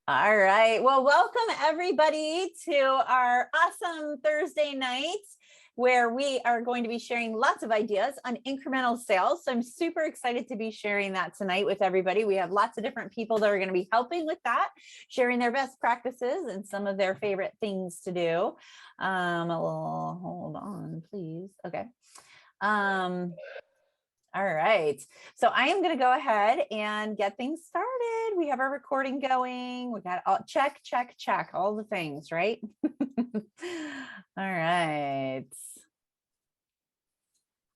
All right. Well, welcome everybody to our awesome Thursday night where we are going to be sharing lots of ideas on incremental sales. So I'm super excited to be sharing that tonight with everybody. We have lots of different people that are going to be helping with that, sharing their best practices and some of their favorite things to do. Hold on, please. Okay. All right. So I am going to go ahead and get things started. We have our recording going. We got all check, all the things, right? All right.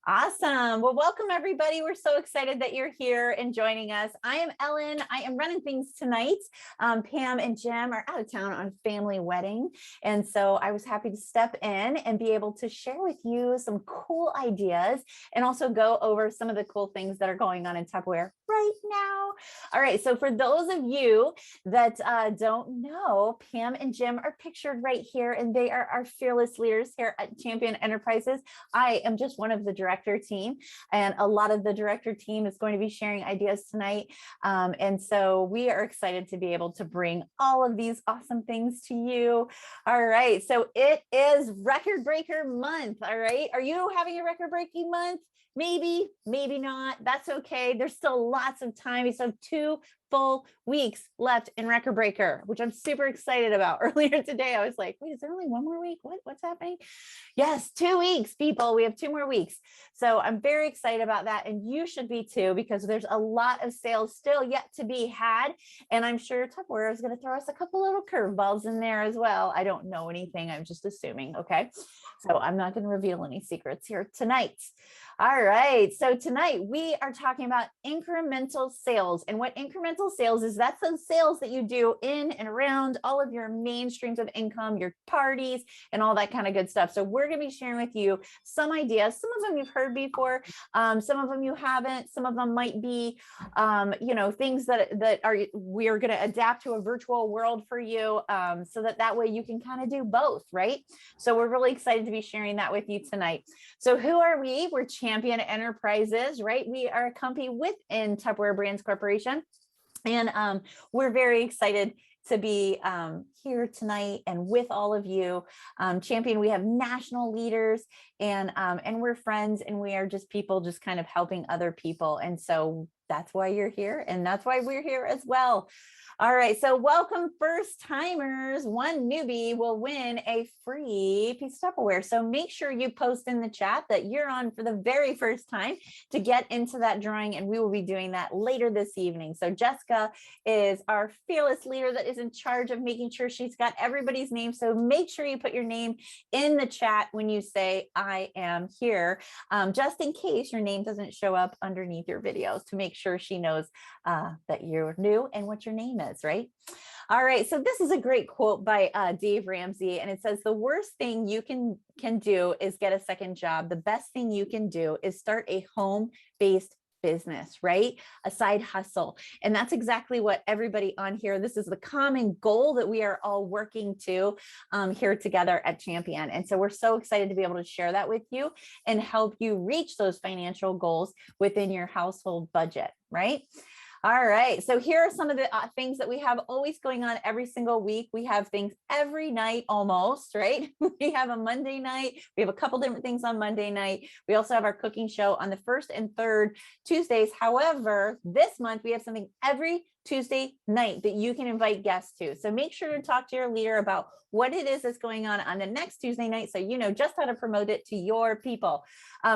Awesome. Well, welcome everybody. We're so excited that you're here and joining us. I am Ellen. I am running things tonight. Pam and Jim are out of town on family wedding. And so I was happy to step in and be able to share with you some cool ideas and also go over some of the cool things that are going on in Tupperware right now. All right. So for those of you that don't know, Pam and Jim are pictured right here, and they are our fearless leaders here at Champion Enterprises. I am just one of the director team, and a lot of the director team is going to be sharing ideas tonight. And so we are excited to be able to bring all of these awesome things to you. All right. So it is record breaker month. All right. Are you having a record breaking month? Maybe, maybe not. That's okay. There's still lots of time. We still have 2 full weeks left in record breaker, which I'm super excited about. Earlier today, I was like, wait, is there only 1 more week? What's happening? Yes, 2 weeks, people. We have 2 more weeks. So I'm very excited about that. And you should be too, because there's a lot of sales still yet to be had. And I'm sure Tupperware is going to throw us a couple little curveballs in there as well. I don't know anything. I'm just assuming. Okay. So I'm not going to reveal any secrets here tonight. All right. So tonight we are talking about incremental sales. And what incremental sales is, that's those sales that you do in and around all of your main streams of income, your parties, and all that kind of good stuff. So we're going to be sharing with you some ideas. Some of them you've heard before. Some of them you haven't. Some of them might be, things that we are going to adapt to a virtual world for you, so that way you can kind of do both, right? So we're really excited to be sharing that with you tonight. So who are we? We're Champion Enterprises, right? We are a company within Tupperware Brands Corporation. And we're very excited to be here tonight and with all of you. Champion, we have national leaders, and we're friends, and we are just people just kind of helping other people. And so that's why you're here, and that's why we're here as well. All right, so welcome first timers. 1 newbie will win a free piece of Tupperware. So make sure you post in the chat that you're on for the very first time to get into that drawing, and we will be doing that later this evening. So Jessica is our fearless leader that is in charge of making sure she's got everybody's name. So make sure you put your name in the chat when you say I am here, just in case your name doesn't show up underneath your videos, to make sure she knows that you're new and what your name is, right? All right, so this is a great quote by Dave Ramsey, and it says, the worst thing you can do is get a second job. The best thing you can do is start a home-based business, right? A side hustle. And that's exactly what everybody on here, this is the common goal that we are all working to here together at Champion. And so we're so excited to be able to share that with you and help you reach those financial goals within your household budget, right? All right, so here are some of the things that we have always going on every single week. We have things every night almost, right? We have a Monday night. We have a couple different things on Monday night. We also have our cooking show on the 1st and 3rd Tuesdays. However, this month we have something every Tuesday night that you can invite guests to. So make sure to talk to your leader about what it is that's going on the next Tuesday night, so you know just how to promote it to your people.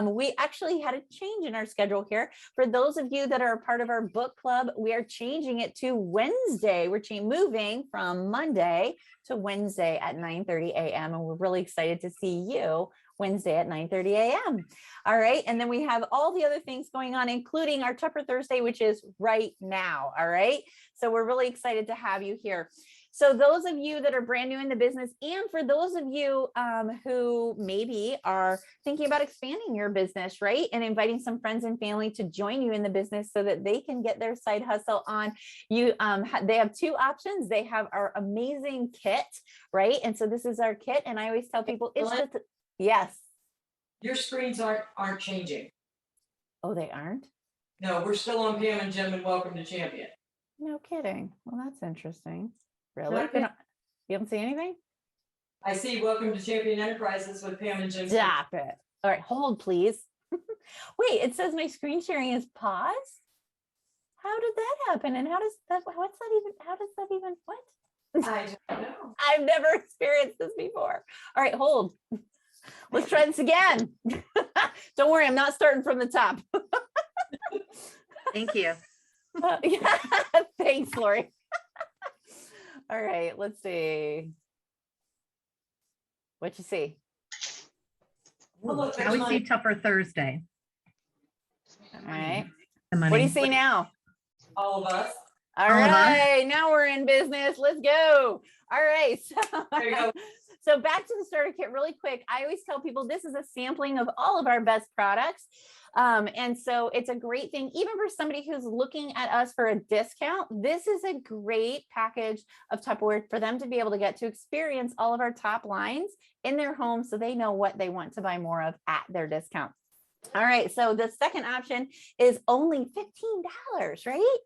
We actually had a change in our schedule here. For those of you that are a part of our book club, we are changing it to Wednesday. We're moving from Monday to Wednesday at 9:30 a.m. And we're really excited to see you Wednesday at 9:30 a.m. All right. And then we have all the other things going on, including our Tupper Thursday, which is right now. All right. So we're really excited to have you here. So those of you that are brand new in the business, and for those of you who maybe are thinking about expanding your business, right, and inviting some friends and family to join you in the business so that they can get their side hustle on, you, they have 2 options. They have our amazing kit, right? And so this is our kit, and I always tell people it's just, yes. Your screens aren't changing. Oh, they aren't? No, we're still on Pam and Jim and welcome to Champion. No kidding. Well, that's interesting. Really? Nothing. You don't see anything? I see Welcome to Champion Enterprises with Pam and Jim. Stop it. All right, hold please. Wait, it says my screen sharing is paused. How did that happen? And how does that even, what? I don't know. I've never experienced this before. All right, hold. Let's try this again. Don't worry, I'm not starting from the top. Thank you. Yeah, thanks, Lori. All right, let's see. What you see? Oh, look, Now there's we see money. Tupper Thursday. All right. The What do you money. see now? All of us. All All of us. right, now we're in business. Let's go. All right. There you go. So back to the starter kit really quick. I always tell people this is a sampling of all of our best products. And so it's a great thing, even for somebody who's looking at us for a discount. This is a great package of Tupperware for them to be able to get to experience all of our top lines in their home so they know what they want to buy more of at their discount. All right, so the second option is only $15, right?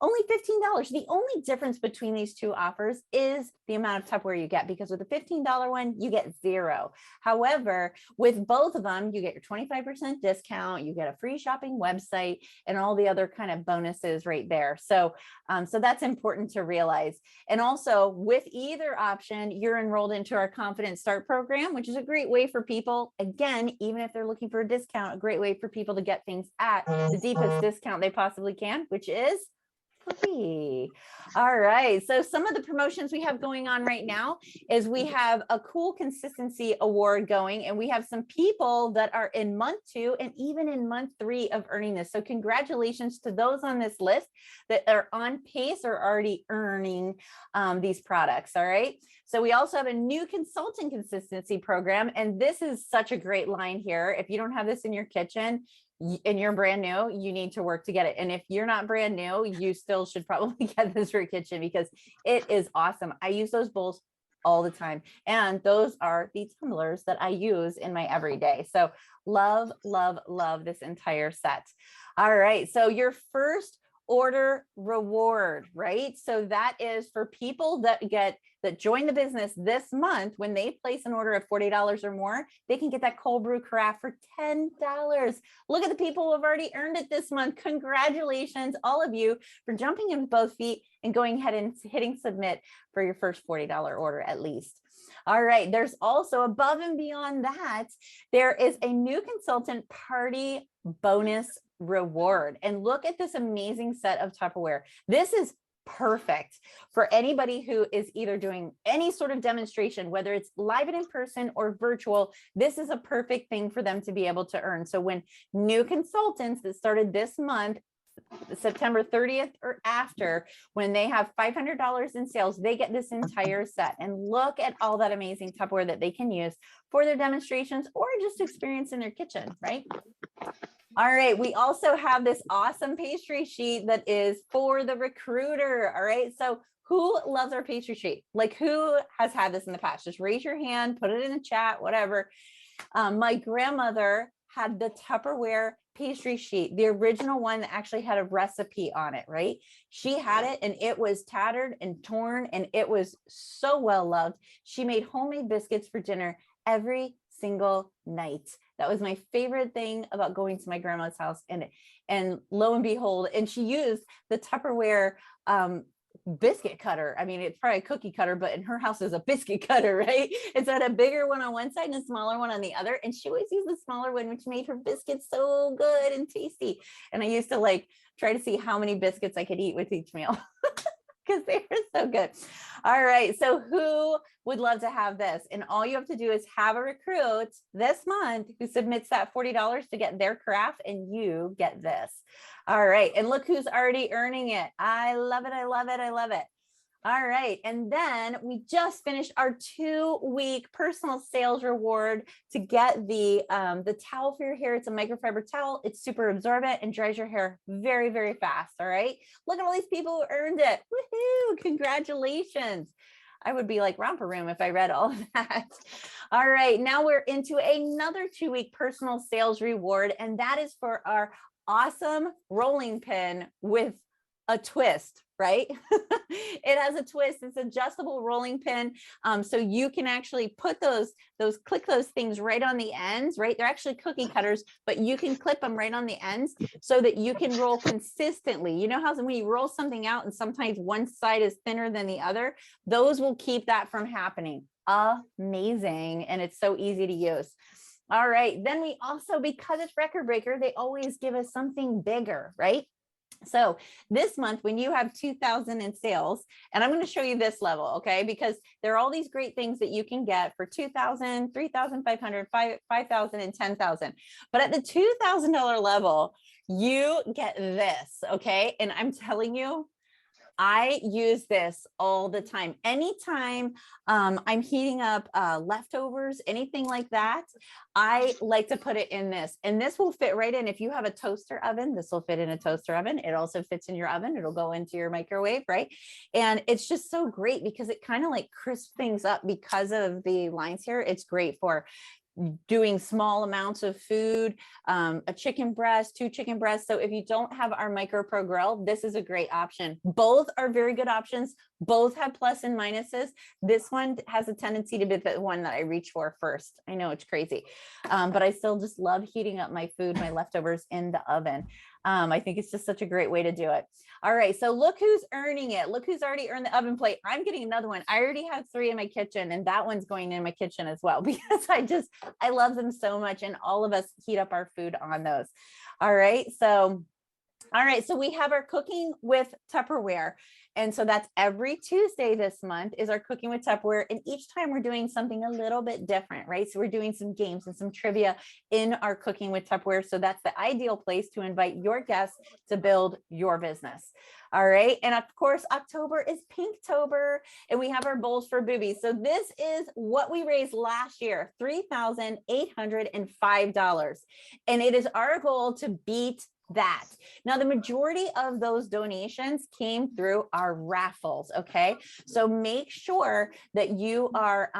Only $15. The only difference between these two offers is the amount of Tupperware you get, because with the $15 one, you get 0. However, with both of them, you get your 25% discount, you get a free shopping website, and all the other kind of bonuses right there. So, so that's important to realize. And also with either option, you're enrolled into our Confident Start program, which is a great way for people, again, even if they're looking for a discount, a great way for people to get things at the deepest discount they possibly can, which is free. All right. So some of the promotions we have going on right now is we have a cool consistency award going, and we have some people that are in month 2 and even in month 3 of earning this. So congratulations to those on this list that are on pace or already earning these products. All right. So we also have a new consultant consistency program, and this is such a great line here. If you don't have this in your kitchen, and you're brand new, you need to work to get it. And if you're not brand new, you still should probably get this for your kitchen because it is awesome. I use those bowls all the time. And those are the tumblers that I use in my everyday. So love, love, love this entire set. All right. So your first order reward, right? So that is for people that join the business this month. When they place an order of $40 or more, they can get that cold brew carafe for $10. Look at the people who have already earned it this month. Congratulations, all of you, for jumping in with both feet and going ahead and hitting submit for your first $40 order at least. All right, there's also above and beyond that, there is a new consultant party bonus reward. And look at this amazing set of Tupperware. This is perfect for anybody who is either doing any sort of demonstration, whether it's live and in person or virtual. This is a perfect thing for them to be able to earn. So when new consultants that started this month, September 30th or after, when they have $500 in sales, they get this entire set. And look at all that amazing Tupperware that they can use for their demonstrations or just experience in their kitchen, right? All right, we also have this awesome pastry sheet that is for the recruiter. All right, so who loves our pastry sheet? Like, who has had this in the past? Just raise your hand, put it in the chat, whatever. My grandmother had the Tupperware pastry sheet, the original one that actually had a recipe on it, right? She had it and it was tattered and torn and it was so well loved. She made homemade biscuits for dinner every single night. That was my favorite thing about going to my grandma's house. And lo and behold, and she used the Tupperware biscuit cutter. I mean, it's probably a cookie cutter, but in her house is a biscuit cutter, right? And so it had a bigger one on one side and a smaller one on the other. And she always used the smaller one, which made her biscuits so good and tasty. And I used to like try to see how many biscuits I could eat with each meal because they were so good. All right. So who would love to have this? And all you have to do is have a recruit this month who submits that $40 to get their craft, and you get this. All right. And look who's already earning it. I love it. I love it. I love it. All right. And then we just finished our 2-week personal sales reward to get the towel for your hair. It's a microfiber towel. It's super absorbent and dries your hair very, very fast. All right. Look at all these people who earned it. Woohoo. Congratulations. I would be like romper room if I read all of that. All right. Now we're into another 2-week personal sales reward. And that is for our awesome rolling pin with a twist, right? It has a twist. It's adjustable rolling pin. So you can actually put click those things right on the ends, right? They're actually cookie cutters, but you can clip them right on the ends so that you can roll consistently. You know how when you roll something out and sometimes one side is thinner than the other, those will keep that from happening. Amazing. And it's so easy to use. All right. Then we also, because it's record breaker, they always give us something bigger, right? So this month, when you have 2,000 in sales, and I'm going to show you this level, okay? Because there are all these great things that you can get for 2,000, 3,500, 5,000, and 10,000. But at the $2,000 level, you get this, okay? And I'm telling you, I use this all the time. Anytime I'm heating up leftovers, anything like that, I like to put it in this. And this will fit right in. If you have a toaster oven, this will fit in a toaster oven. It also fits in your oven. It'll go into your microwave, right? And it's just so great because it kind of like crisps things up because of the lines here. It's great for doing small amounts of food, a chicken breast, 2 chicken breasts. So if you don't have our Micro Pro grill, this is a great option. Both are very good options. Both have plus and minuses. This one has a tendency to be the one that I reach for first. I know it's crazy, but I still just love heating up my food, my leftovers in the oven. I think it's just such a great way to do it. All right, so look who's earning it. Look who's already earned the oven plate. I'm getting another one. I already have 3 in my kitchen, and that one's going in my kitchen as well because I love them so much, and all of us heat up our food on those. All right, so we have our cooking with Tupperware. And so that's every Tuesday this month is our cooking with Tupperware. And each time we're doing something a little bit different, right? So we're doing some games and some trivia in our cooking with Tupperware. So that's the ideal place to invite your guests to build your business. All right. And of course, October is Pinktober, and we have our bowls for boobies. So this is what we raised last year, $3,805. And it is our goal to beat that. Now, the majority of those donations came through our raffles. Okay. So make sure that you are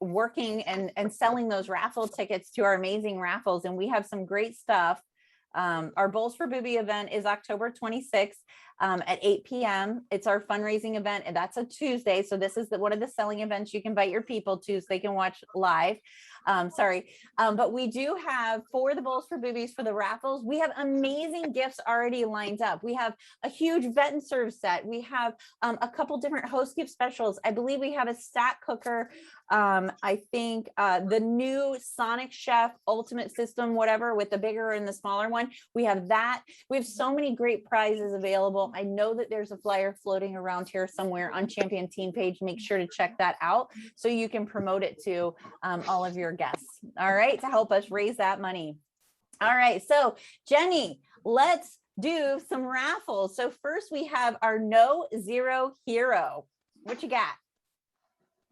working and selling those raffle tickets to our amazing raffles. And we have some great stuff. Our Bowls for Booby event is October 26th at 8 p.m. It's our fundraising event, and that's a Tuesday. So this is one of the selling events you can invite your people to so they can watch live. But we do have for the Bowls for Boobies for the raffles, we have amazing gifts already lined up. We have a huge vet and serve set. We have a couple different host gift specials. I believe we have a stack cooker. I think the new Sonic Chef Ultimate System, whatever, with the bigger and the smaller one. We have that. We have so many great prizes available. I know that there's a flyer floating around here somewhere on Champion Team page. Make sure to check that out so you can promote it to all of your guests. All right, to help us raise that money. All right, so Jenny, let's do some raffles. So first we have our No Zero Hero. What you got?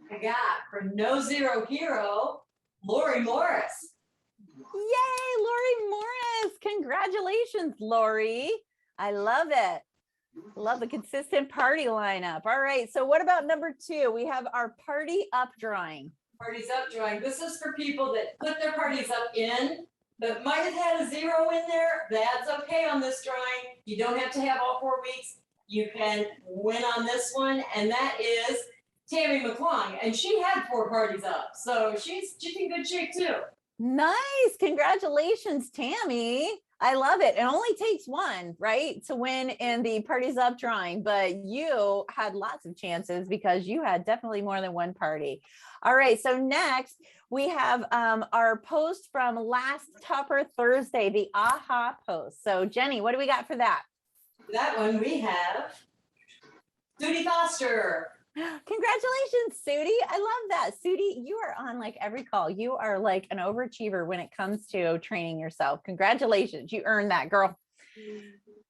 I got for No Zero Hero, Lori Morris. Yay, Lori Morris. Congratulations, Lori. I love it. Love the consistent party lineup. All right. So what about number 2? We have our Party Up drawing. Parties Up drawing. This is for people that put their parties up in, but might have had a 0 in there. That's okay on this drawing. You don't have to have all 4 weeks. You can win on this one. And that is Tammy McClung. And she had 4 parties up. So she's in good shape too. Nice. Congratulations, Tammy. I love it. It only takes 1, right, to win in the Parties Up drawing, but you had lots of chances because you had definitely more than 1 party. All right. So next we have our post from last Tupper Thursday, the AHA post. So Jenny, what do we got for that? That one we have Judy Foster. Congratulations, Sudie. I love that. Sudie, you are on like every call. You are like an overachiever when it comes to training yourself. Congratulations. You earned that, girl.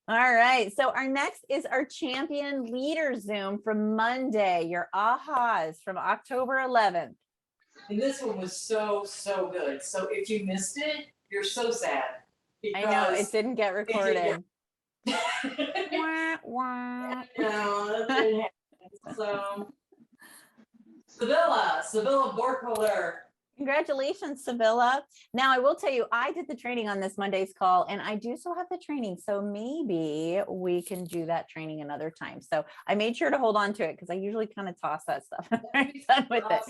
All right. So our next is our Champion Leader Zoom from Monday, your AHAs from October 11th. And this one was so good. So if you missed it, you're so sad. I know it didn't get recorded. Wah, wah. No, that didn't happen. So Sevilla Borkholder. Congratulations, Congratulations, Sevilla. Now I will tell you, I did the training on this Monday's call and I do still have the training. So maybe we can do that training another time. So I made sure to hold on to it because I usually kind of toss that stuff. I'm done with it.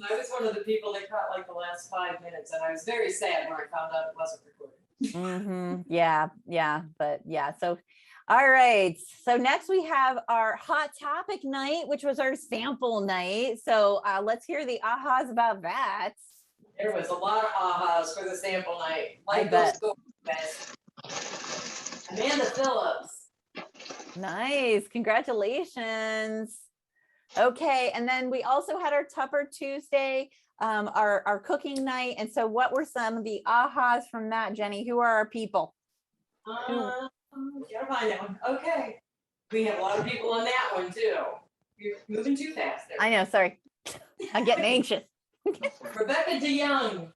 I was one of the people that caught like the last 5 minutes and I was very sad when I found out it wasn't recorded. Yeah. But yeah, so all right. So next we have our hot topic night, which was our sample night. So let's hear the ahas about that. There was a lot of ahas for the sample night. I bet. Amanda Phillips. Nice. Congratulations. Okay. And then we also had our Tupper Tuesday, our cooking night. And so what were some of the ahas from that, Jenny? Who are our people? Gotta find that one. Okay. We have a lot of people on that one too. You're moving too fast there. I know, sorry. I'm getting anxious. Rebecca DeYoung.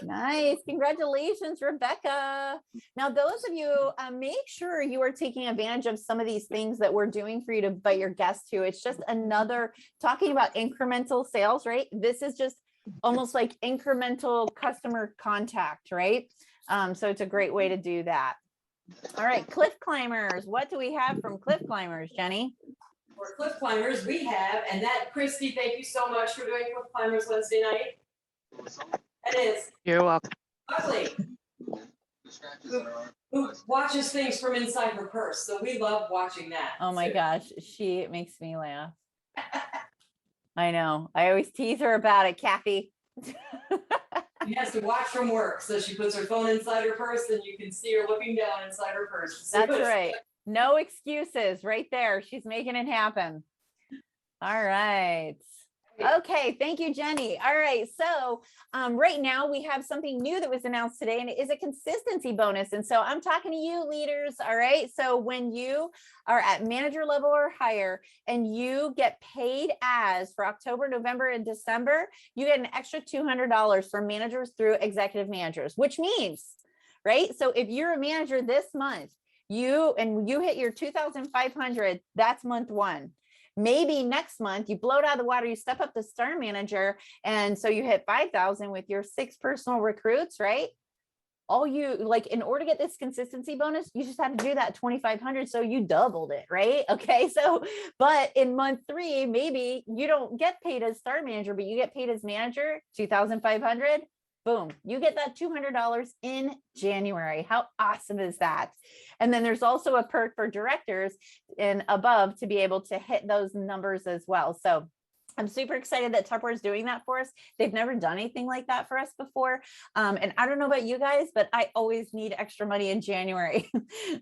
Nice. Congratulations, Rebecca. Now, those of you, make sure you are taking advantage of some of these things that we're doing for you to invite your guests to. It's just another talking about incremental sales, right? This is just almost like incremental customer contact, right? So it's a great way to do that. All right, cliff climbers. What do we have from cliff climbers, Jenny? For cliff climbers, we have, and that, Christy, thank you so much for doing cliff climbers Wednesday night. That is. You're welcome. Ugly. Who watches things from inside her purse. So we love watching that. Oh my gosh, she makes me laugh. I know. I always tease her about it, Kathy. She has to watch from work, so she puts her phone inside her purse, and you can see her looking down inside her purse. That's right. No excuses, right there. She's making it happen. All right. Okay, thank you, Jenny. All right, so right now we have something new that was announced today, and it is a consistency bonus. And so I'm talking to you leaders, all right? So when you are at manager level or higher and you get paid as for October, November, and December, you get an extra $200 for managers through executive managers, which means, right? So if you're a manager this month, you hit your 2,500, that's month one. Maybe next month you blow it out of the water, you step up to star manager. And so you hit 5,000 with your 6 personal recruits, right? All you like, in order to get this consistency bonus, you just had to do that 2,500. So you doubled it, right? Okay. So, but in month 3, maybe you don't get paid as star manager, but you get paid as manager, 2,500. Boom, you get that $200 in January. How awesome is that? And then there's also a perk for directors and above to be able to hit those numbers as well. So I'm super excited that Tupper is doing that for us. They've never done anything like that for us before. And I don't know about you guys, but I always need extra money in January.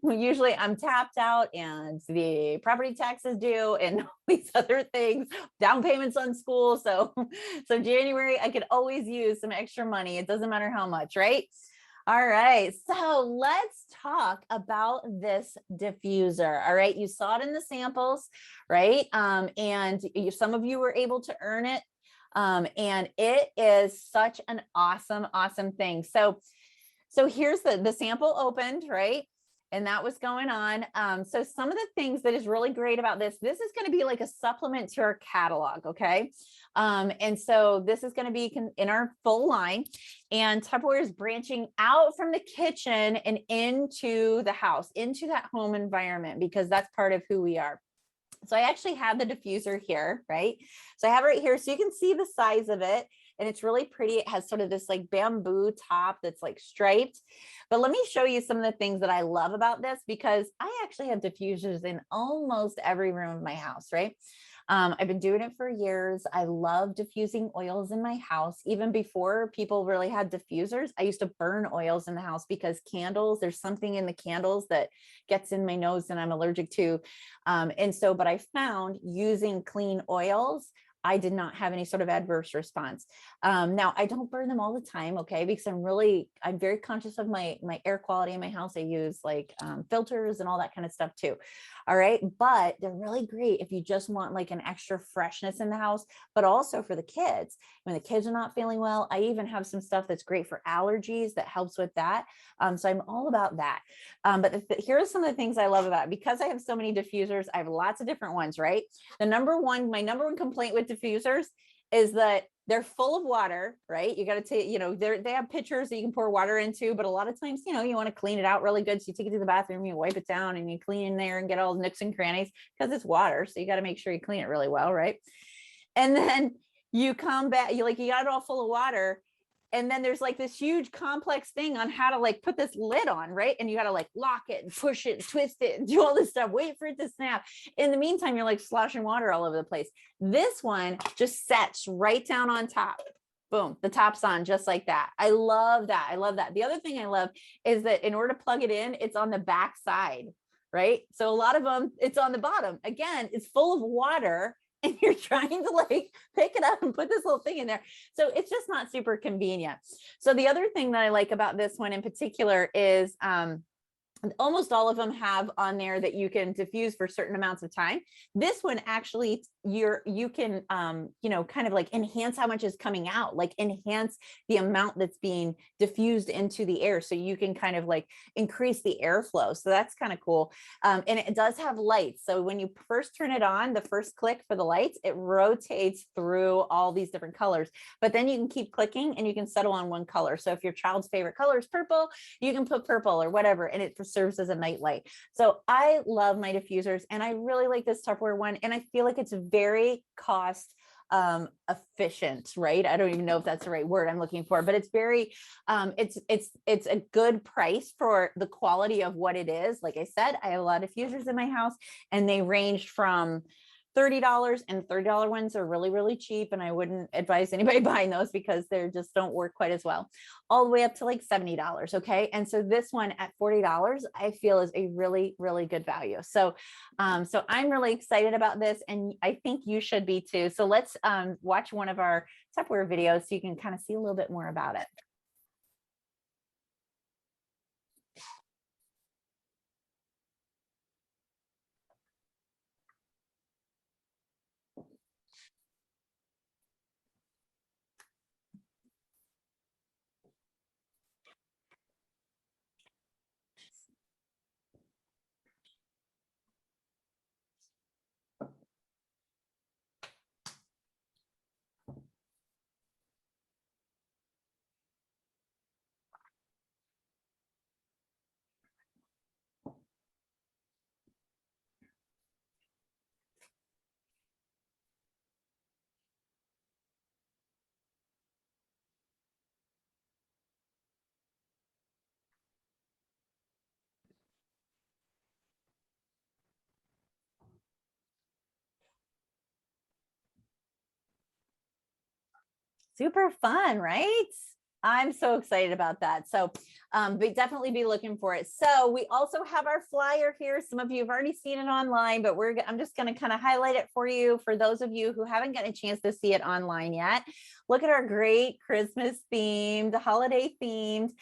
Usually I'm tapped out and the property taxes due and all these other things, down payments on school. So January, I could always use some extra money. It doesn't matter how much, right? All right, so let's talk about this diffuser. All right, you saw it in the samples, right? And some of you were able to earn it. And it is such an awesome thing. So here's the sample opened, right? And that was going on. So some of the things that is really great about this is going to be like a supplement to our catalog, okay? And so this is going to be in our full line, and Tupperware is branching out from the kitchen and into the house, into that home environment, because that's part of who we are. So I actually have the diffuser here, right? So I have it right here, so you can see the size of it. And it's really pretty. It has sort of this like bamboo top that's like striped. But let me show you some of the things that I love about this, because I actually have diffusers in almost every room of my house, right? I've been doing it for years. I love diffusing oils in my house. Even before people really had diffusers, I used to burn oils in the house because candles, there's something in the candles that gets in my nose and I'm allergic to. But I found using clean oils, I did not have any sort of adverse response. Now I don't burn them all the time, okay? Because I'm very conscious of my air quality in my house. I use like filters and all that kind of stuff too. All right. But they're really great if you just want like an extra freshness in the house, but also for the kids. When the kids are not feeling well, I even have some stuff that's great for allergies that helps with that. So I'm all about that. But here are some of the things I love about it. Because I have so many diffusers, I have lots of different ones, right? My number one complaint with diffusers is that they're full of water, right? You got to take, they have pitchers that you can pour water into, but a lot of times, you want to clean it out really good. So you take it to the bathroom, you wipe it down and you clean in there and get all the nooks and crannies because it's water. So you got to make sure you clean it really well, right? And then you come back, you got it all full of water. And then there's like this huge complex thing on how to like put this lid on, right? And you got to like lock it and push it and twist it and do all this stuff, wait for it to snap. In the meantime, you're like sloshing water all over the place. This one just sets right down on top. Boom, the top's on just like that. I love that. I love that. The other thing I love is that in order to plug it in, it's on the back side, right? So a lot of them, it's on the bottom. Again, it's full of water. And you're trying to like pick it up and put this little thing in there. So it's just not super convenient. So the other thing that I like about this one in particular is almost all of them have on there that you can diffuse for certain amounts of time. This one actually, you can, kind of like enhance how much is coming out, like enhance the amount that's being diffused into the air. So you can kind of like increase the airflow. So that's kind of cool. And it does have lights. So when you first turn it on, the first click for the lights, it rotates through all these different colors, but then you can keep clicking and you can settle on one color. So if your child's favorite color is purple, you can put purple or whatever, and it serves as a night light. So I love my diffusers and I really like this Tupperware one. And I feel like it's very cost efficient, right? I don't even know if that's the right word I'm looking for, but it's very, it's a good price for the quality of what it is. Like I said, I have a lot of diffusers in my house and they ranged from $30, and $30 ones are really, really cheap. And I wouldn't advise anybody buying those because they just don't work quite as well, all the way up to like $70. Okay. And so this one at $40, I feel is a really, really good value. So, so I'm really excited about this and I think you should be too. So let's watch one of our Tupperware videos so you can kind of see a little bit more about it. Super fun, right? I'm so excited about that. So but definitely be looking for it. So we also have our flyer here. Some of you have already seen it online, but I'm just going to kind of highlight it for you. For those of you who haven't gotten a chance to see it online yet, look at our great Christmas themed, holiday themed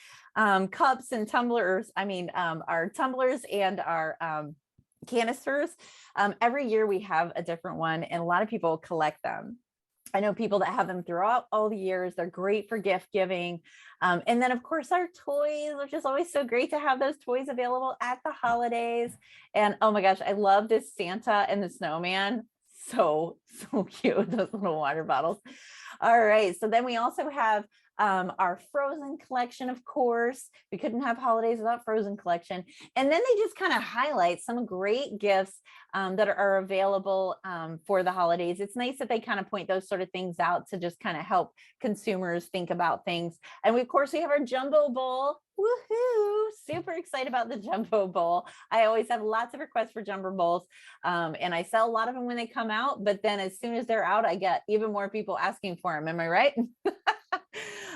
cups and tumblers. Our tumblers and our canisters. Every year we have a different one and a lot of people collect them. I know people that have them throughout all the years. They're great for gift giving. And then of course our toys, which is always so great to have those toys available at the holidays. And oh my gosh, I love this Santa and the snowman. So cute, those little water bottles. All right, so then we also have our Frozen collection, of course. We couldn't have holidays without Frozen collection. And then they just kind of highlight some great gifts that are available for the holidays. It's nice that they kind of point those sort of things out to just kind of help consumers think about things. And we, of course, we have our Jumbo Bowl. Woohoo! Super excited about the Jumbo Bowl. I always have lots of requests for Jumbo Bowls, and I sell a lot of them when they come out. But then as soon as they're out, I get even more people asking for them. Am I right?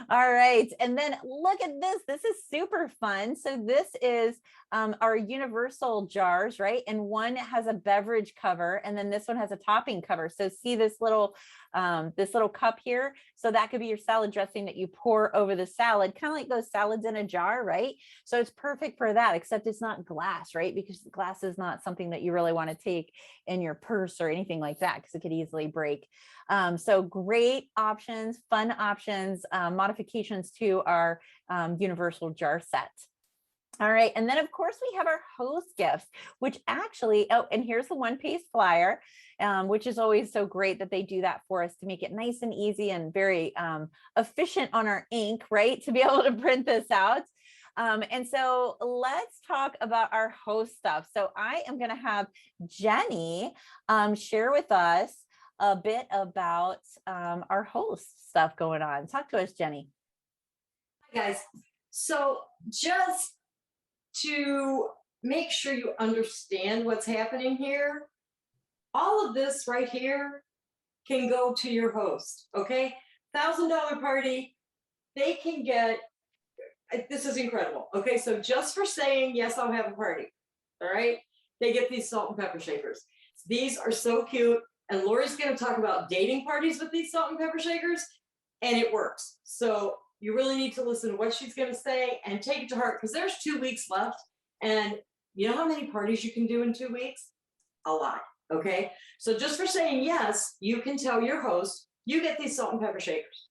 All right. And then look at this. This is super fun. So this is our universal jars, right? And one has a beverage cover and then this one has a topping cover. So see this little cup here. So that could be your salad dressing that you pour over the salad, kind of like those salads in a jar, right? So it's perfect for that, except it's not glass, right? Because glass is not something that you really want to take in your purse or anything like that because it could easily break. So great options, fun options, modifications to our universal jar set. All right. And then, of course, we have our host gifts, which actually, oh, and here's the one-page flyer, which is always so great that they do that for us to make it nice and easy and very efficient on our ink, right? To be able to print this out. And so let's talk about our host stuff. So I am going to have Jenny share with us a bit about our host stuff going on. Talk to us, Jenny. Hi, guys. So just to make sure you understand what's happening here, all of this right here can go to your host, okay? $1,000 party, they can get, this is incredible. Okay, so just for saying, yes, I'll have a party, all right? They get these salt and pepper shakers. These are so cute. And Lori's gonna talk about dating parties with these salt and pepper shakers, and it works. So you really need to listen to what she's going to say and take it to heart, because there's 2 weeks left. And you know how many parties you can do in 2 weeks? A lot. Okay. So just for saying yes, you can tell your host, you get these salt and pepper shakers.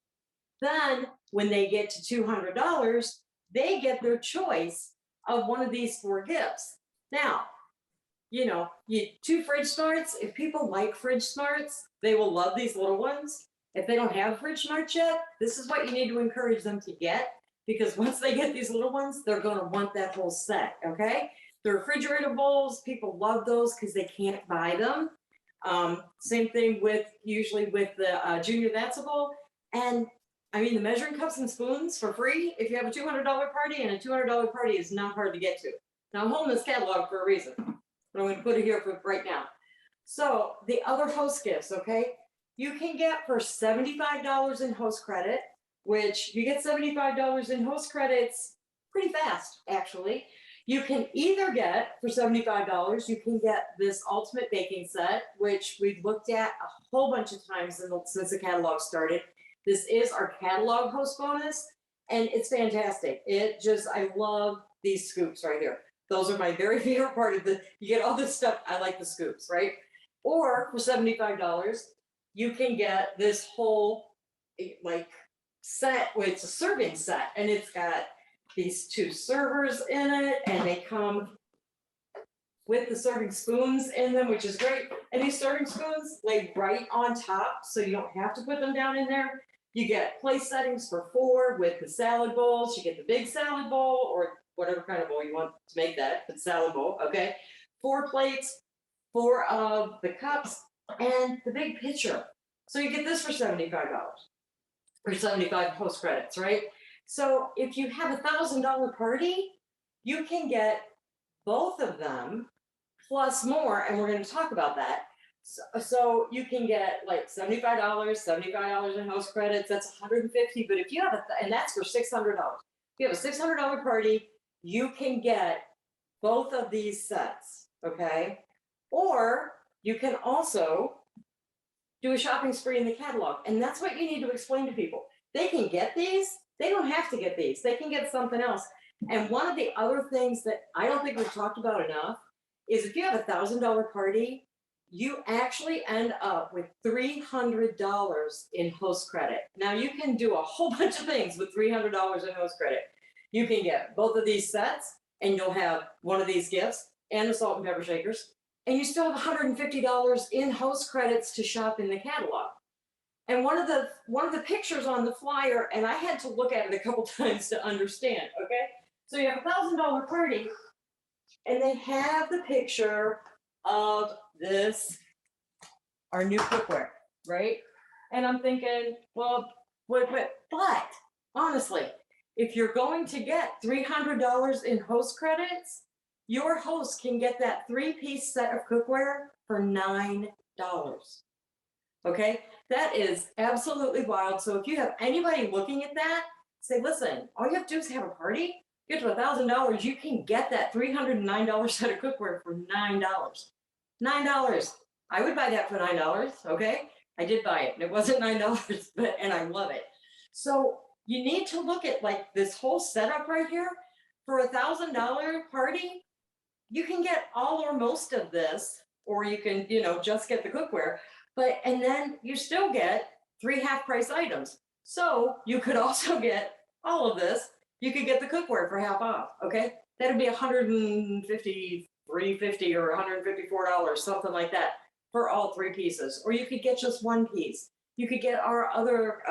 Then when they get to $200, they get their choice of one of these 4 gifts. Now, you know, 2 fridge smarts. If people like fridge smarts, they will love these little ones. If they don't have fridge smarts yet, this is what you need to encourage them to get, because once they get these little ones, they're going to want that whole set. Okay. The refrigerator bowls, people love those because they can't buy them. Same thing with usually with the Junior That's a Bowl. And I mean, the measuring cups and spoons for free if you have a $200 party, and a $200 party is not hard to get to. Now, I'm holding this catalog for a reason, but I'm going to put it here for right now. So the other host gifts, okay, you can get for $75 in host credit, which you get $75 in host credits pretty fast, actually. You can either get for $75, you can get this ultimate baking set, which we've looked at a whole bunch of times since the catalog started. This is our catalog host bonus, and it's fantastic. I love these scoops right here. Those are my very favorite part of you get all this stuff. I like the scoops, right? Or for $75, you can get this whole like set, it's a serving set, and it's got these 2 servers in it, and they come with the serving spoons in them, which is great. And these serving spoons lay right on top, so you don't have to put them down in there. You get place settings for 4 with the salad bowls. You get the big salad bowl, or whatever kind of bowl you want to make that, but salad bowl, okay? 4 plates, 4 of the cups, and the big pitcher. So you get this for $75, or 75 host credits, right? So if you have a $1,000 party, you can get both of them plus more, and we're going to talk about that. So you can get like $75 in host credits. That's $150. But if you have and that's for $600. If you have a $600 party, you can get both of these sets. Okay. Or you can also do a shopping spree in the catalog. And that's what you need to explain to people. They can get these. They don't have to get these. They can get something else. And one of the other things that I don't think we've talked about enough is if you have a $1,000 party, you actually end up with $300 in host credit. Now you can do a whole bunch of things with $300 in host credit. You can get both of these sets, and you'll have one of these gifts and the salt and pepper shakers, and you still have $150 in host credits to shop in the catalog. And one of the pictures on the flyer, and I had to look at it a couple times to understand. Okay, so you have a $1,000 party, and they have the picture of this, our new cookware, right? And I'm thinking, well, but honestly, if you're going to get $300 in host credits, your host can get that 3-piece set of cookware for $9. Okay, that is absolutely wild. So if you have anybody looking at that, say, listen, all you have to do is have a party, get to $1,000, you can get that $309 set of cookware for $9. $9. I would buy that for $9. Okay, I did buy it, and it wasn't $9, and I love it. So you need to look at like this whole setup right here. For a $1,000 party, you can get all or most of this, or you can, just get the cookware. And then you still get 3 half-price items. So you could also get all of this. You could get the cookware for half off. Okay, that'd be $150, $350 or $154, something like that for all 3 pieces. Or you could get just 1 piece. You could get our other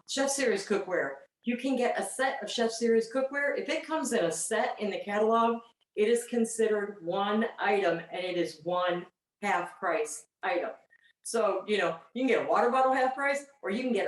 Chef Series cookware. You can get a set of Chef Series cookware. If it comes in a set in the catalog, it is considered 1 item and it is 1 half price item. So, you can get a water bottle half price, or you can get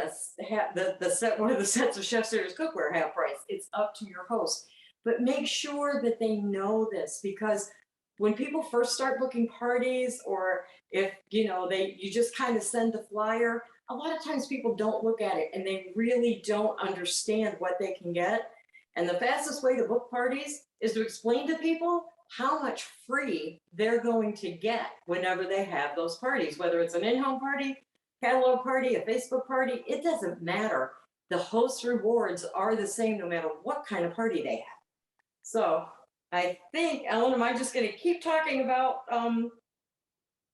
the set, one of the sets of Chef Series cookware half price. It's up to your host. But make sure that they know this, because when people first start booking parties, or if, you just kind of send the flyer, a lot of times people don't look at it and they really don't understand what they can get. And the fastest way to book parties is to explain to people how much free they're going to get whenever they have those parties, whether it's an in-home party, catalog party, a Facebook party, it doesn't matter. The host rewards are the same no matter what kind of party they have. So I think, Ellen, am I just going to keep talking about the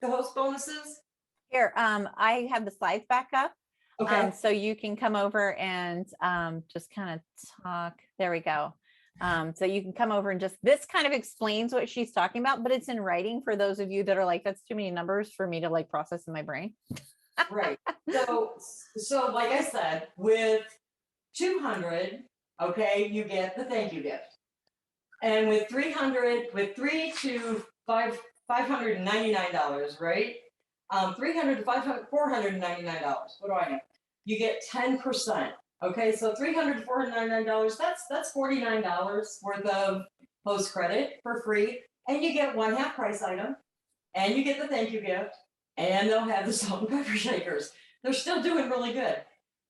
host bonuses? Here, I have the slides back up. Okay. So you can come over and just kind of talk. There we go. So you can come over and this kind of explains what she's talking about, but it's in writing for those of you that are like, that's too many numbers for me to like process in my brain. Right. So like I said, with 200, okay, you get the thank you gift. And with 300, with 3 to $599, right? 300 to $500, $499. What do I know? You get 10%. Okay, so $300 to $499. That's $49 worth of host credit for free, and you get 1 half price item, and you get the thank you gift, and they'll have the salt and pepper shakers. They're still doing really good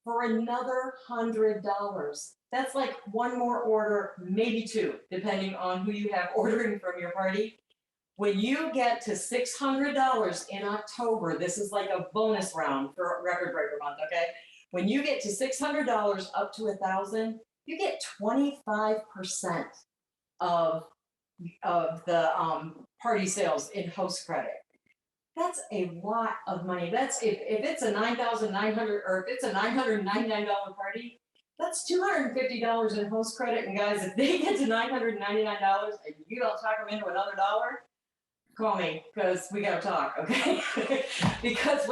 for another $100. That's like 1 more order, maybe 2, depending on who you have ordering from your party. When you get to $600 in October, this is like a bonus round for Record Breaker Month, okay? When you get to $600 up to $1,000, you get 25% of the party sales in host credit. That's a lot of money. That's if it's a $9,900 or if it's a $999 party, that's $250 in host credit. And guys, if they get to $999 and you don't talk them into another dollar, call me, because we got to talk, okay? Because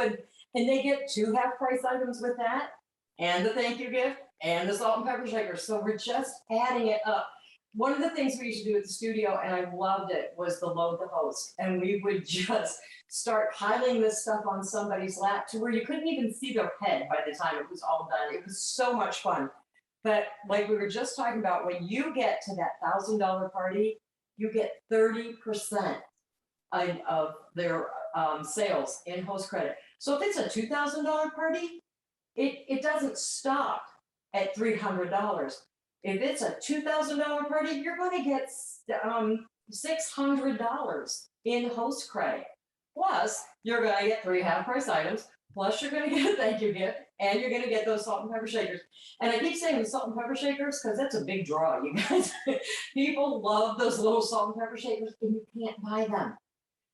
and they get 2 half price items with that, and the thank you gift, and the salt and pepper shaker. So we're just adding it up. One of the things we used to do at the studio, and I loved it, was the load the host. And we would just start piling this stuff on somebody's lap to where you couldn't even see their head by the time it was all done. It was so much fun. But like we were just talking about, when you get to that $1,000 party, you get 30% of their sales in host credit. So if it's a $2,000 party, it doesn't stop at $300. If it's a $2,000 party, you're going to get $600 in host credit. Plus, you're going to get 3 half price items. Plus, you're going to get a thank you gift, and you're going to get those salt and pepper shakers. And I keep saying the salt and pepper shakers because that's a big draw, you guys. People love those little salt and pepper shakers, and you can't buy them.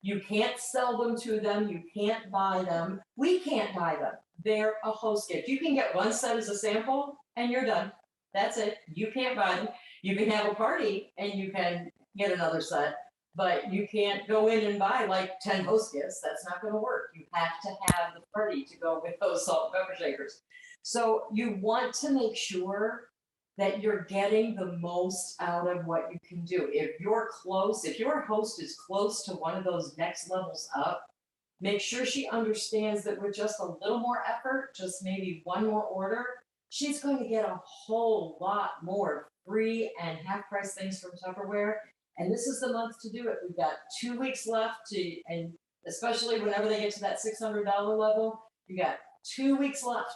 You can't sell them to them. You can't buy them. We can't buy them. They're a host gift. You can get 1 set as a sample, and you're done. That's it. You can't buy them. You can have a party, and you can get another set, but you can't go in and buy like 10 host gifts. That's not going to work. You have to have the party to go with those salt and pepper shakers. So you want to make sure that you're getting the most out of what you can do. If you're close, if your host is close to one of those next levels up, make sure she understands that with just a little more effort, just maybe 1 more order, she's going to get a whole lot more free and half price things from Tupperware. And this is the month to do it. We've got 2 weeks left and especially whenever they get to that $600 level, you got 2 weeks left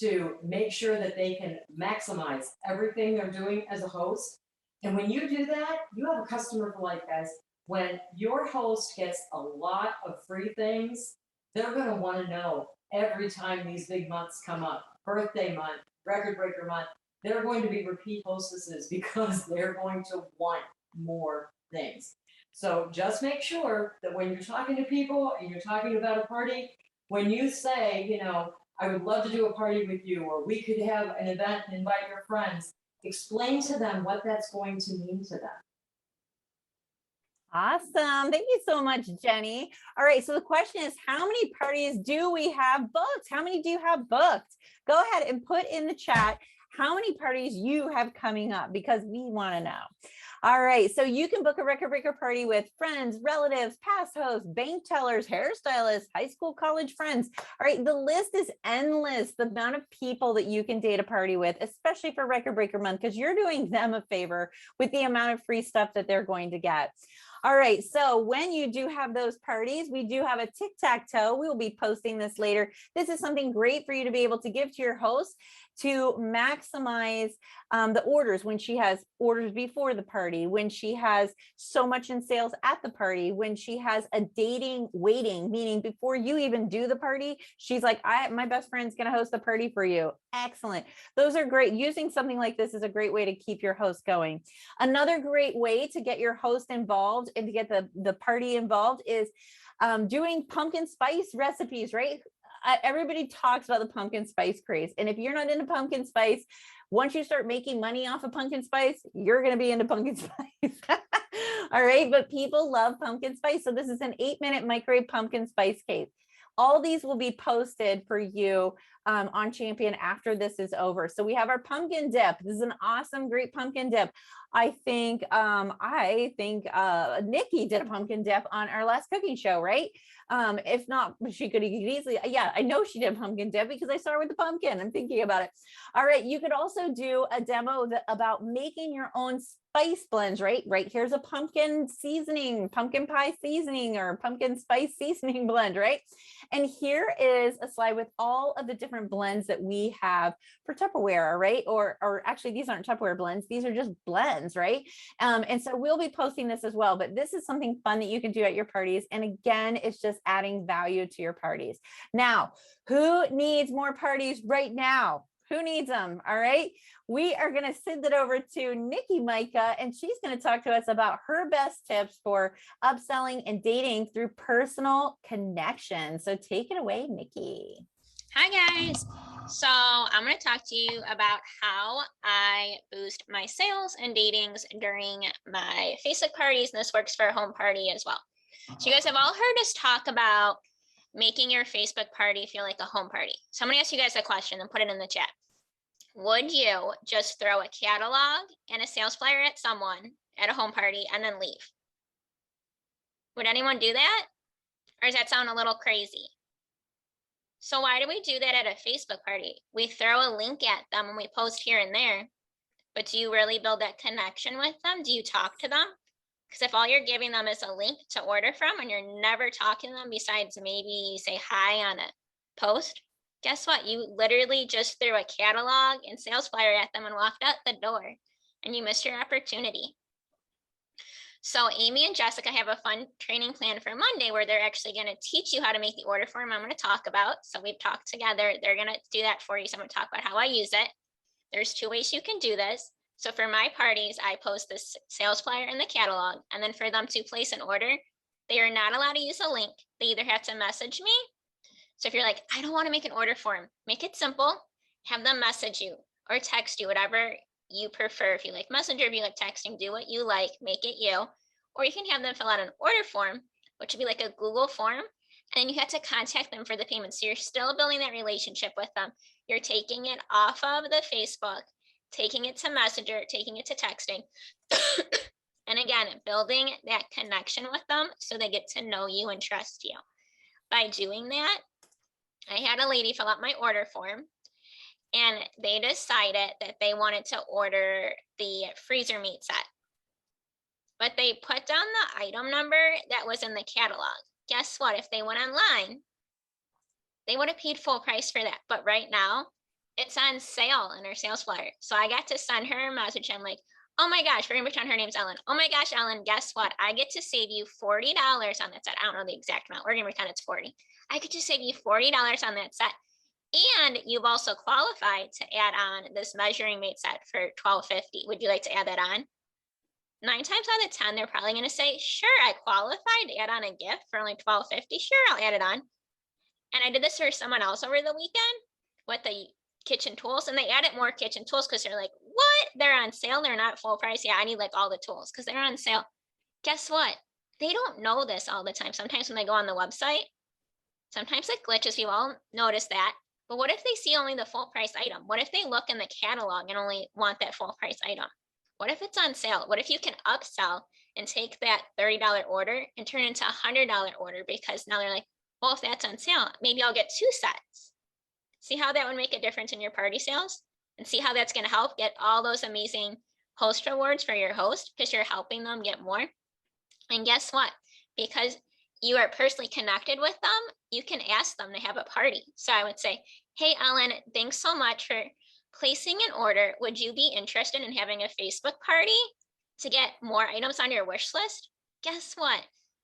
to make sure that they can maximize everything they're doing as a host. And when you do that, you have a customer for life, guys. When your host gets a lot of free things, they're going to want to know every time these big months come up, birthday month, record breaker month, they're going to be repeat hostesses because they're going to want more things. So just make sure that when you're talking to people and you're talking about a party, when you say, I would love to do a party with you, or we could have an event and invite your friends, explain to them what that's going to mean to them. Awesome. Thank you so much, Jenny. All right. So the question is, how many parties do we have booked? How many do you have booked? Go ahead and put in the chat how many parties you have coming up, because we want to know. All right. So you can book a record breaker party with friends, relatives, past hosts, bank tellers, hairstylists, high school, college friends. All right. The list is endless. The amount of people that you can date a party with, especially for record breaker month, because you're doing them a favor with the amount of free stuff that they're going to get. All right, so when you do have those parties, we do have a tic-tac-toe. We will be posting this later. This is something great for you to be able to give to your host to maximize the orders when she has orders before the party, when she has so much in sales at the party, when she has a dating waiting, meaning before you even do the party, she's like, my best friend's going to host a party for you. Excellent. Those are great. Using something like this is a great way to keep your host going. Another great way to get your host involved and to get the party involved is doing pumpkin spice recipes, right? Everybody talks about the pumpkin spice craze. And if you're not into pumpkin spice, once you start making money off of pumpkin spice, you're going to be into pumpkin spice. All right. But people love pumpkin spice. So this is an 8-minute microwave pumpkin spice cake. All these will be posted for you on Champion after this is over. So we have our pumpkin dip. This is an awesome, great pumpkin dip. I think Nikki did a pumpkin dip on our last cooking show, right? If not, she could easily, yeah, I know she did pumpkin dip because I saw her with the pumpkin. I'm thinking about it. All right, you could also do a demo about making your own spice blends, right? Right, here's a pumpkin seasoning, pumpkin pie seasoning, or pumpkin spice seasoning blend, right? And here is a slide with all of the different blends that we have for Tupperware, right? Or actually, these aren't Tupperware blends. These are just blends, right? And so we'll be posting this as well, but this is something fun that you can do at your parties. And again, it's just adding value to your parties. Now, who needs more parties right now? Who needs them? All right. We are going to send it over to Nikki Micah, and she's going to talk to us about her best tips for upselling and dating through personal connection. So take it away, Nikki. Hi, guys. So I'm going to talk to you about how I boost my sales and datings during my Facebook parties. And this works for a home party as well. So you guys have all heard us talk about making your Facebook party feel like a home party. So I'm going to ask you guys a question and put it in the chat. Would you just throw a catalog and a sales flyer at someone at a home party and then leave? Would anyone do that? Or does that sound a little crazy? So why do we do that at a Facebook party? We throw a link at them and we post here and there, but do you really build that connection with them? Do you talk to them? Because if all you're giving them is a link to order from and you're never talking to them besides maybe say hi on a post, guess what? You literally just threw a catalog and sales flyer at them and walked out the door and you missed your opportunity. So Amy and Jessica have a fun training plan for Monday where they're actually going to teach you how to make the order form I'm going to talk about. So we've talked together. They're going to do that for you. So I'm going to talk about how I use it. There's 2 ways you can do this. So for my parties, I post the sales flyer in the catalog. And then for them to place an order, they are not allowed to use a link. They either have to message me. So if you're like, I don't want to make an order form, make it simple. Have them message you or text you, whatever you prefer. If you like Messenger, if you like texting, do what you like, make it you. Or you can have them fill out an order form, which would be like a Google form, and then you have to contact them for the payment. So you're still building that relationship with them. You're taking it off of the Facebook, taking it to Messenger, taking it to texting. And again, building that connection with them so they get to know you and trust you. By doing that, I had a lady fill out my order form, and they decided that they wanted to order the freezer meat set. But they put down the item number that was in the catalog. Guess what? If they went online, they would have paid full price for that. But right now, it's on sale in her sales flyer. So I got to send her a message. I'm like, oh my gosh, we're going to pretend her name's Ellen. Oh my gosh, Ellen, guess what? I get to save you $40 on that set. I don't know the exact amount. We're going to pretend it's 40. I get to save you $40 on that set. And you've also qualified to add on this measuring mate set for $12.50. Would you like to add that on? 9 times out of 10, they're probably going to say, sure, I qualified to add on a gift for only $12.50. Sure, I'll add it on. And I did this for someone else over the weekend with the kitchen tools, and they added more kitchen tools because they're like, what? They're on sale. They're not full price. Yeah, I need like all the tools because they're on sale. Guess what? they don't know this all the time. Sometimes when they go on the website, sometimes it glitches. We all notice that. But what if they see only the full price item? What if they look in the catalog and only want that full price item? What if it's on sale? What if you can upsell and take that $30 order and turn it into a $100 order, because now they're like, well, if that's on sale, maybe I'll get 2 sets. See how that would make a difference in your party sales? And see how that's going to help get all those amazing host rewards for your host, because you're helping them get more. And guess what? Because you are personally connected with them, you can ask them to have a party. So I would say, hey, Ellen, thanks so much for placing an order. Would you be interested in having a Facebook party to get more items on your wish list? Guess what?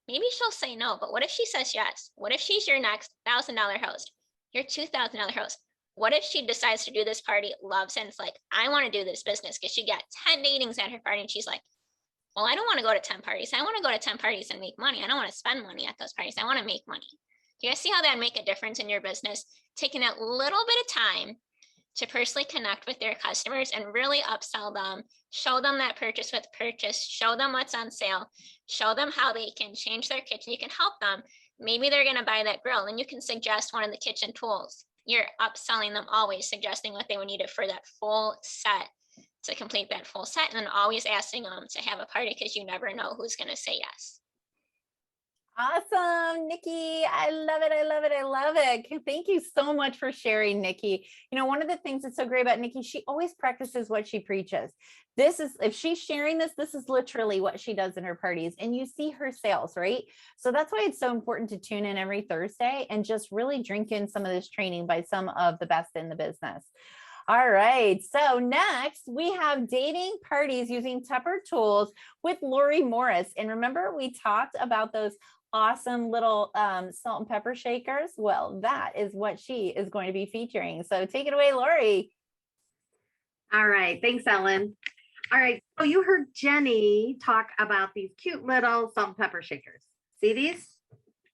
Maybe she'll say no, but what if she says yes? What if she's your next $1,000 host, your $2,000 host? What if she decides to do this party, loves it, and it's like, I want to do this business because she got 10 datings at her party, and she's like, well, I don't want to go to 10 parties. I want to go to 10 parties and make money. I don't want to spend money at those parties. I want to make money. Do you guys see how that would make a difference in your business? Taking that little bit of time to personally connect with their customers and really upsell them, show them that purchase with purchase, show them what's on sale, show them how they can change their kitchen. You can help them. Maybe they're going to buy that grill, and you can suggest one of the kitchen tools. You're upselling them, always suggesting what they would need it for that full set, to complete that full set, and then always asking them to have a party, because you never know who's going to say yes. Awesome, Nikki. I love it. I love it. I love it. Thank you so much for sharing, Nikki. You know, one of the things that's so great about Nikki, she always practices what she preaches. This is, if she's sharing this, this is literally what she does in her parties, and you see her sales, right? So that's why it's so important to tune in every Thursday and just really drink in some of this training by some of the best in the business. All right, so next we have dating parties using Tupper tools with Lori Morris. And remember, we talked about those awesome little salt and pepper shakers. Well, that is what she is going to be featuring. So take it away, Lori. All right, thanks, Ellen. All right, so you heard Jenny talk about these cute little salt and pepper shakers. See these?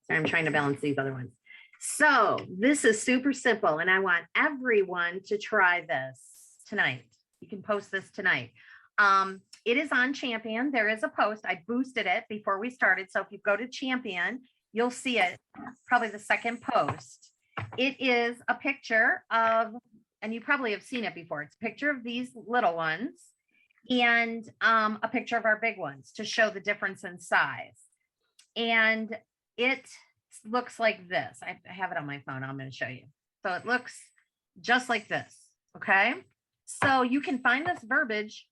Sorry, I'm trying to balance these other ones. So this is super simple, and I want everyone to try this tonight. You can post this tonight. It is on Champion. There is a post. I boosted it before we started. So if you go to Champion, you'll see it, probably the second post. It is a picture of, and you probably have seen it before. It's a picture of these little ones and a picture of our big ones to show the difference in size. And it looks like this. I have it on my phone. I'm going to show you. So it looks just like this. Okay. So you can find this verbiage.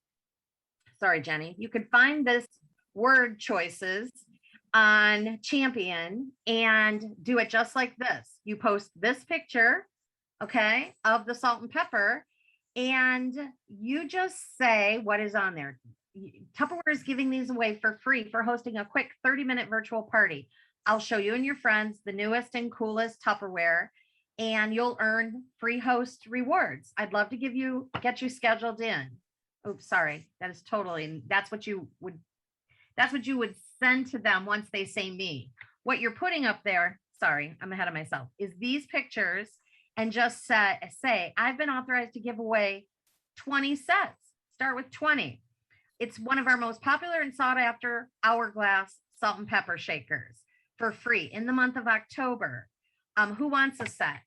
Sorry, Jenny. You can find this word choices on Champion and do it just like this. You post this picture, okay, of the salt and pepper, and you just say what is on there. Tupperware is giving these away for free for hosting a quick 30-minute virtual party. I'll show you and your friends the newest and coolest Tupperware, and you'll earn free host rewards. I'd love to get you scheduled in. Oops, sorry. That is totally, that's what you would send to them once they say me. What you're putting up there, sorry, I'm ahead of myself, is these pictures, and just say, I've been authorized to give away 20 sets. Start with 20. It's one of our most popular and sought after hourglass salt and pepper shakers for free in the month of October. Who wants a set?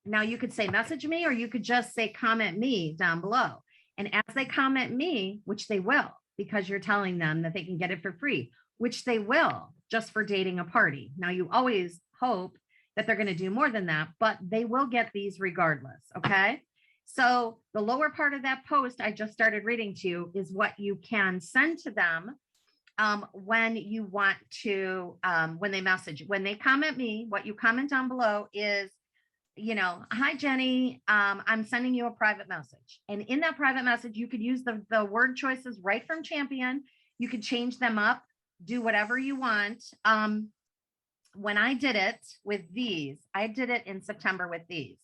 Now you could say message me, or you could just say comment me down below. And as they comment me, which they will, because you're telling them that they can get it for free, which they will, just for dating a party. Now you always hope that they're going to do more than that, but they will get these regardless. Okay. So the lower part of that post I just started reading to you is what you can send to them when you want to, when they message, when they comment me, what you comment down below is, you know, hi, Jenny, I'm sending you a private message. And in that private message, you could use the word choices right from Champion. You could change them up, do whatever you want. When I did it with these, I did it in September with these.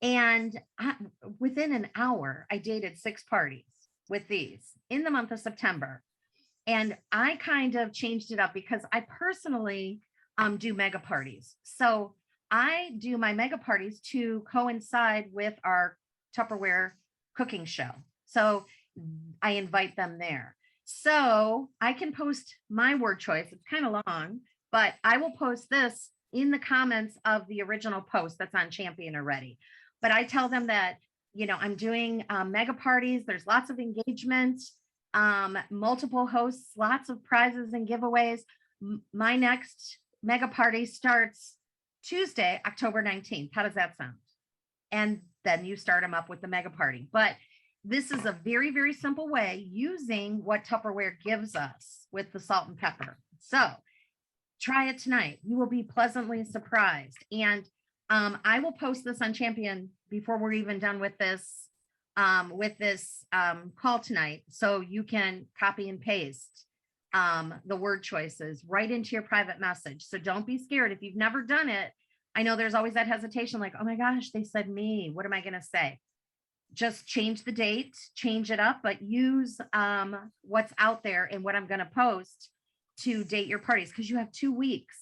And within an hour, I dated 6 parties with these in the month of September. And I kind of changed it up because I personally do mega parties. So I do my mega parties to coincide with our Tupperware cooking show. So I invite them there. So I can post my word choice. It's kind of long, but I will post this in the comments of the original post that's on Champion already. But I tell them that, you know, I'm doing mega parties. There's lots of engagement, multiple hosts, lots of prizes and giveaways. My next mega party starts Tuesday, October 19th. How does that sound? And then you start them up with the mega party. But this is a very, very simple way using what Tupperware gives us with the salt and pepper. So try it tonight. You will be pleasantly surprised. And I will post this on Champion before we're even done with this call tonight. So you can copy and paste the word choices right into your private message. So don't be scared. If you've never done it, I know there's always that hesitation, like, oh my gosh, they said me. What am I going to say? Just change the date, change it up, but use what's out there and what I'm going to post to date your parties, because you have 2 weeks.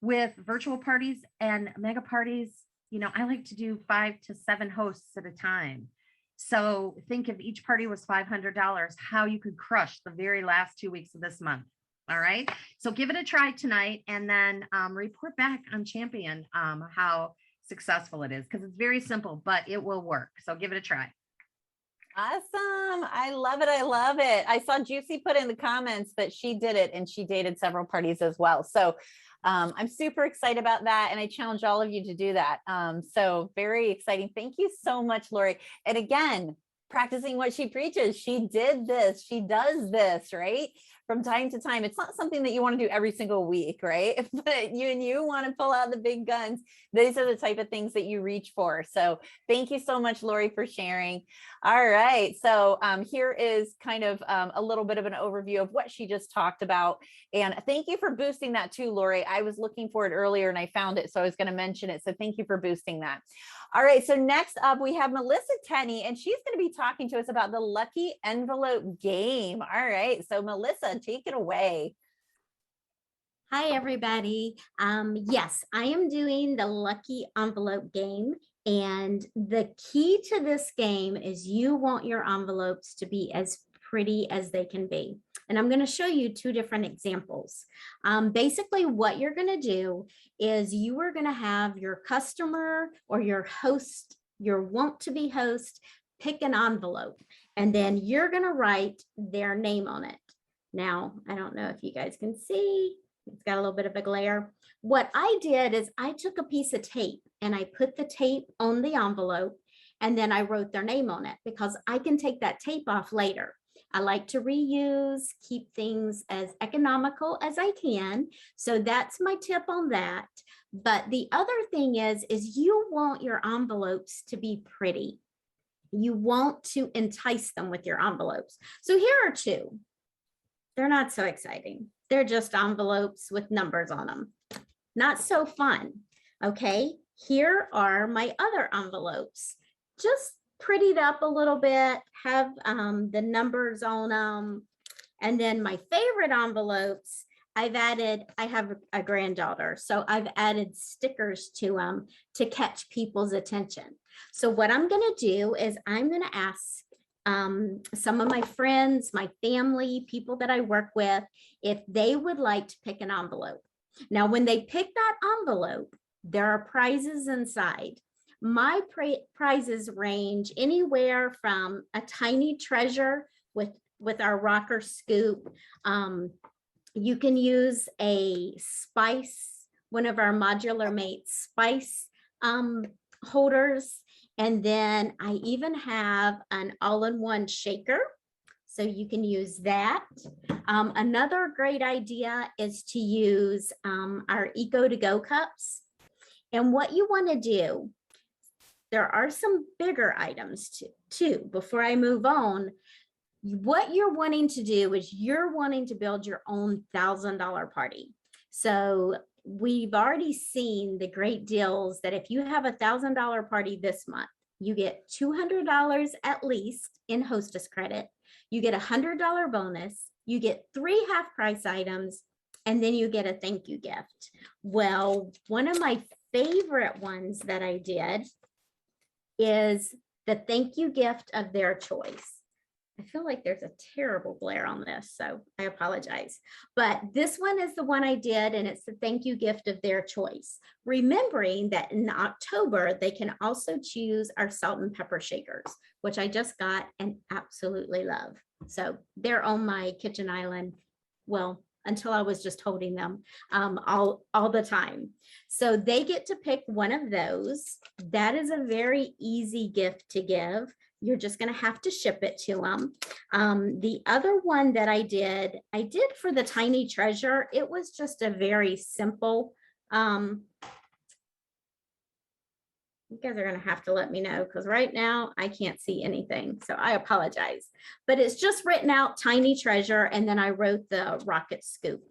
With virtual parties and mega parties, you know, I like to do 5 to 7 hosts at a time. So think if each party was $500, how you could crush the very last 2 weeks of this month. All right. So give it a try tonight and then report back on Champion how successful it is, because it's very simple, but it will work. So give it a try. Awesome. I love it. I love it. I saw Juicy put in the comments that she did it and she dated several parties as well. So I'm super excited about that. And I challenge all of you to do that. So very exciting. Thank you so much, Lori. And again, practicing what she preaches. She did this. She does this, right? From time to time. It's not something that you want to do every single week, right? But you want to pull out the big guns. These are the type of things that you reach for. So thank you so much, Lori, for sharing. All right. So here is kind of a little bit of an overview of what she just talked about. And thank you for boosting that too, Lori. I was looking for it earlier and I found it, so I was going to mention it. So thank you for boosting that. All right, so next up we have Melissa Tenney, and she's going to be talking to us about the Lucky Envelope game. All right, so Melissa, take it away. Hi, everybody. Yes, I am doing the Lucky Envelope game. And the key to this game is you want your envelopes to be as pretty as they can be. And I'm going to show you 2 different examples. Basically, what you're going to do is you are going to have your customer or your host, your want-to-be host, pick an envelope, and then you're going to write their name on it. Now, I don't know if you guys can see. It's got a little bit of a glare. What I did is I took a piece of tape and I put the tape on the envelope, and then I wrote their name on it because I can take that tape off later. I like to reuse, keep things as economical as I can. So that's my tip on that. But the other thing is you want your envelopes to be pretty. You want to entice them with your envelopes. So here are 2. They're not so exciting. They're just envelopes with numbers on them. Not so fun. Okay, here are my other envelopes. Just prettied up a little bit, have the numbers on them. And then my favorite envelopes, I have a granddaughter, so I've added stickers to them to catch people's attention. So what I'm going to do is I'm going to ask some of my friends, my family, people that I work with, if they would like to pick an envelope. Now, when they pick that envelope, there are prizes inside. My prizes range anywhere from a tiny treasure with our rocker scoop. You can use a spice, one of our modular made spice holders. And then I even have an all-in-one shaker, so you can use that. Another great idea is to use our Eco-to-Go cups. And what you want to do, there are some bigger items too. Before I move on, what you're wanting to do is you're wanting to build your own $1,000 party. So we've already seen the great deals that if you have a $1,000 party this month, you get $200 at least in hostess credit. You get a $100 bonus. You get 3 half-price items, and then you get a thank you gift. Well, one of my favorite ones that I did is the thank you gift of their choice. I feel like there's a terrible glare on this, so I apologize. But this one is the one I did, and it's the thank you gift of their choice. Remembering that in October, they can also choose our salt and pepper shakers, which I just got and absolutely love. So they're on my kitchen island. Well, until I was just holding them all the time. So they get to pick one of those. That is a very easy gift to give. You're just going to have to ship it to them. The other one that I did for the tiny treasure. It was just a very simple, you guys are going to have to let me know because right now I can't see anything. So I apologize, but it's just written out tiny treasure. And then I wrote the rocket scoop.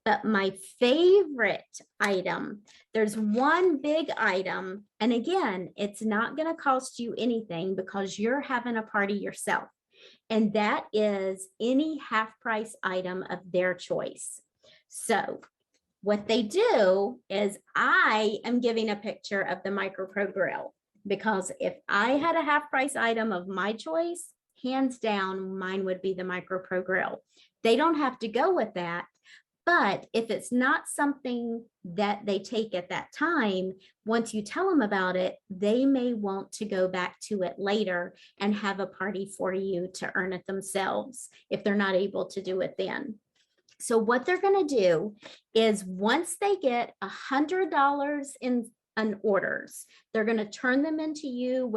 But my favorite item, there's one big item. And again, it's not going to cost you anything because you're having a party yourself. And that is any half price item of their choice. So what they do is I am giving a picture of the Micro Pro Grill, because if I had a half price item of my choice, hands down, mine would be the Micro Pro Grill. They don't have to go with that. But if it's not something that they take at that time, once you tell them about it, they may want to go back to it later and have a party for you to earn it themselves if they're not able to do it then. So what they're going to do is once they get $100 in orders, they're going to turn them into you,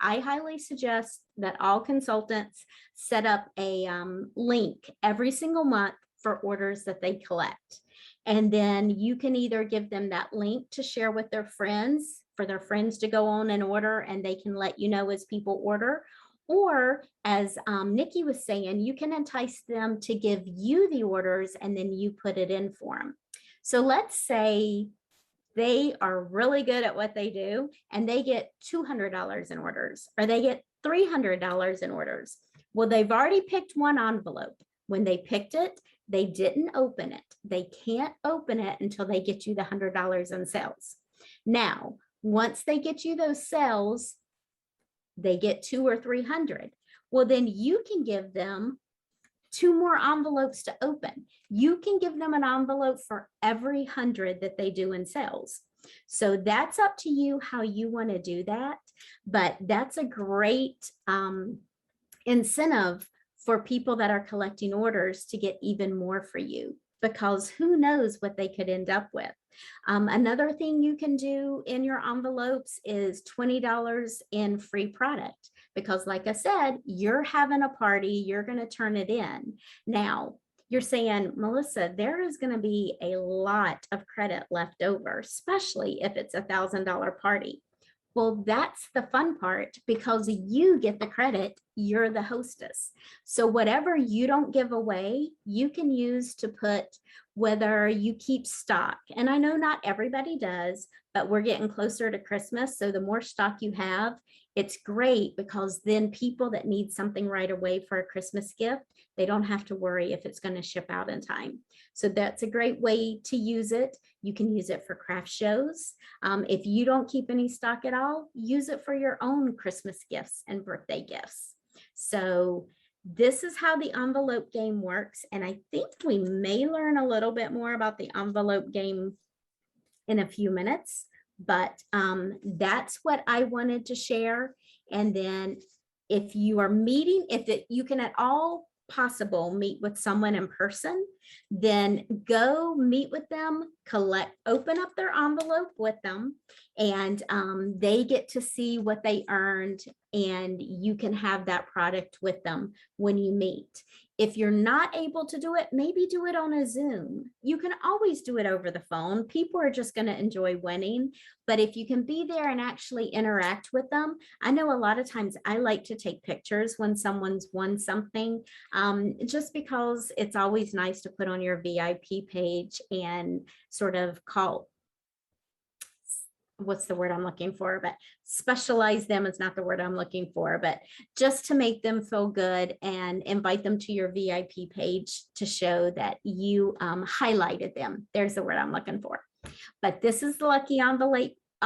I highly suggest that all consultants set up a link every single month for orders that they collect. And then you can either give them that link to share with their friends, for their friends to go on and order, and they can let you know as people order. Or as Nikki was saying, you can entice them to give you the orders and then you put it in for them. So let's say they are really good at what they do and they get $200 in orders, or they get $300 in orders. Well, they've already picked one envelope. When they picked it, they didn't open it. They can't open it until they get you the $100 in sales. Now, once they get you those sales, they get 200 or 300. Well, then you can give them 2 more envelopes to open. You can give them an envelope for every 100 that they do in sales. So that's up to you how you want to do that. But that's a great incentive for people that are collecting orders to get even more for you, because who knows what they could end up with. Another thing you can do in your envelopes is $20 in free product, because like I said, you're having a party, you're going to turn it in. Now, you're saying, Melissa, there is going to be a lot of credit left over, especially if it's $1,000 party. Well, that's the fun part, because you get the credit, you're the hostess. So whatever you don't give away, you can use to put, whether you keep stock. And I know not everybody does, but we're getting closer to Christmas. So the more stock you have, it's great, because then people that need something right away for a Christmas gift, they don't have to worry if it's going to ship out in time. So that's a great way to use it. You can use it for craft shows. If you don't keep any stock at all, use it for your own Christmas gifts and birthday gifts. So this is how the envelope game works. And I think we may learn a little bit more about the envelope game in a few minutes, but that's what I wanted to share. And then if you are meeting, you can at all possible meet with someone in person, then go meet with them, open up their envelope with them, and they get to see what they earned, and you can have that product with them when you meet. If you're not able to do it, maybe do it on a Zoom. You can always do it over the phone. People are just going to enjoy winning. But if you can be there and actually interact with them, I know a lot of times I like to take pictures when someone's won something, just because it's always nice to put on your VIP page and sort of what's the word I'm looking for, but specialize them is not the word I'm looking for, but just to make them feel good and invite them to your VIP page to show that you highlighted them. There's the word I'm looking for. But this is the lucky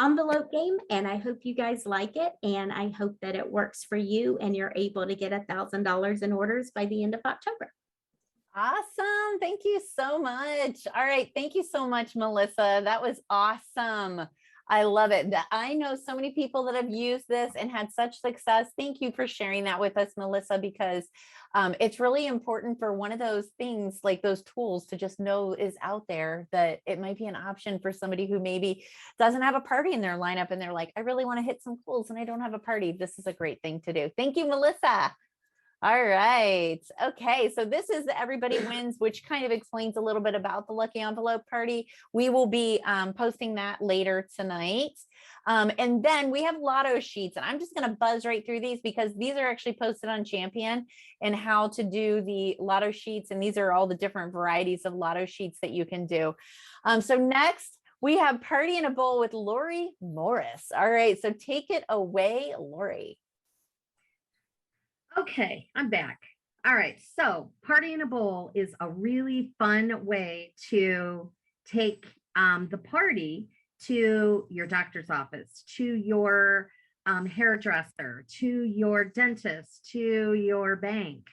envelope game, and I hope you guys like it. And I hope that it works for you and you're able to get $1,000 in orders by the end of October. Awesome. Thank you so much. All right. Thank you so much, Melissa. That was awesome. I love it. I know so many people that have used this and had such success. Thank you for sharing that with us, Melissa, because it's really important for one of those things, like those tools, to just know is out there, that it might be an option for somebody who maybe doesn't have a party in their lineup and they're like, I really want to hit some pools and I don't have a party. This is a great thing to do. Thank you, Melissa. All right. Okay. So this is the Everybody Wins, which kind of explains a little bit about the Lucky Envelope Party. We will be posting that later tonight. And then we have lotto sheets, and I'm just going to buzz right through these because these are actually posted on Champion and how to do the lotto sheets. And these are all the different varieties of lotto sheets that you can do. So next, we have Party in a Bowl with Lori Morris. All right. So take it away, Lori. Okay, I'm back. All right, so Party in a Bowl is a really fun way to take the party to your doctor's office, to your hairdresser, to your dentist, to your bank,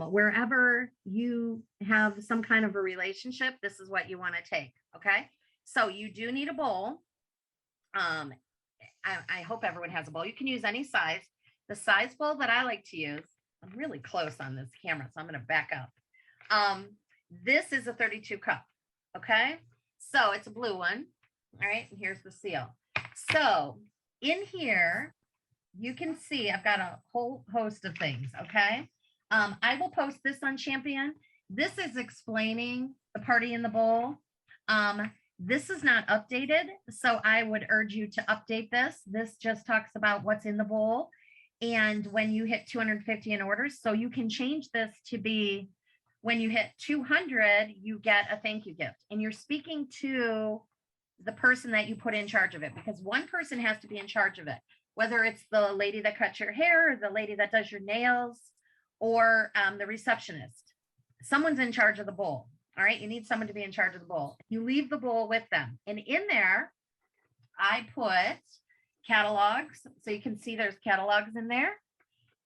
wherever you have some kind of a relationship. This is what you want to take. Okay, so you do need a bowl. I hope everyone has a bowl. You can use any size. The size bowl that I like to use, I'm really close on this camera, so I'm going to back up. This is a 32 cup. Okay, so it's a blue one. All right, and here's the seal. So in here, you can see I've got a whole host of things. Okay, I will post this on Champion. This is explaining the Party in the Bowl. This is not updated, so I would urge you to update this. This just talks about what's in the bowl. And when you hit 250 in orders, so you can change this to be when you hit 200, you get a thank you gift. And you're speaking to the person that you put in charge of it, because one person has to be in charge of it, whether it's the lady that cuts your hair, or the lady that does your nails, or the receptionist. Someone's in charge of the bowl. All right, you need someone to be in charge of the bowl. You leave the bowl with them. And in there, I put catalogs, so you can see there's catalogs in there,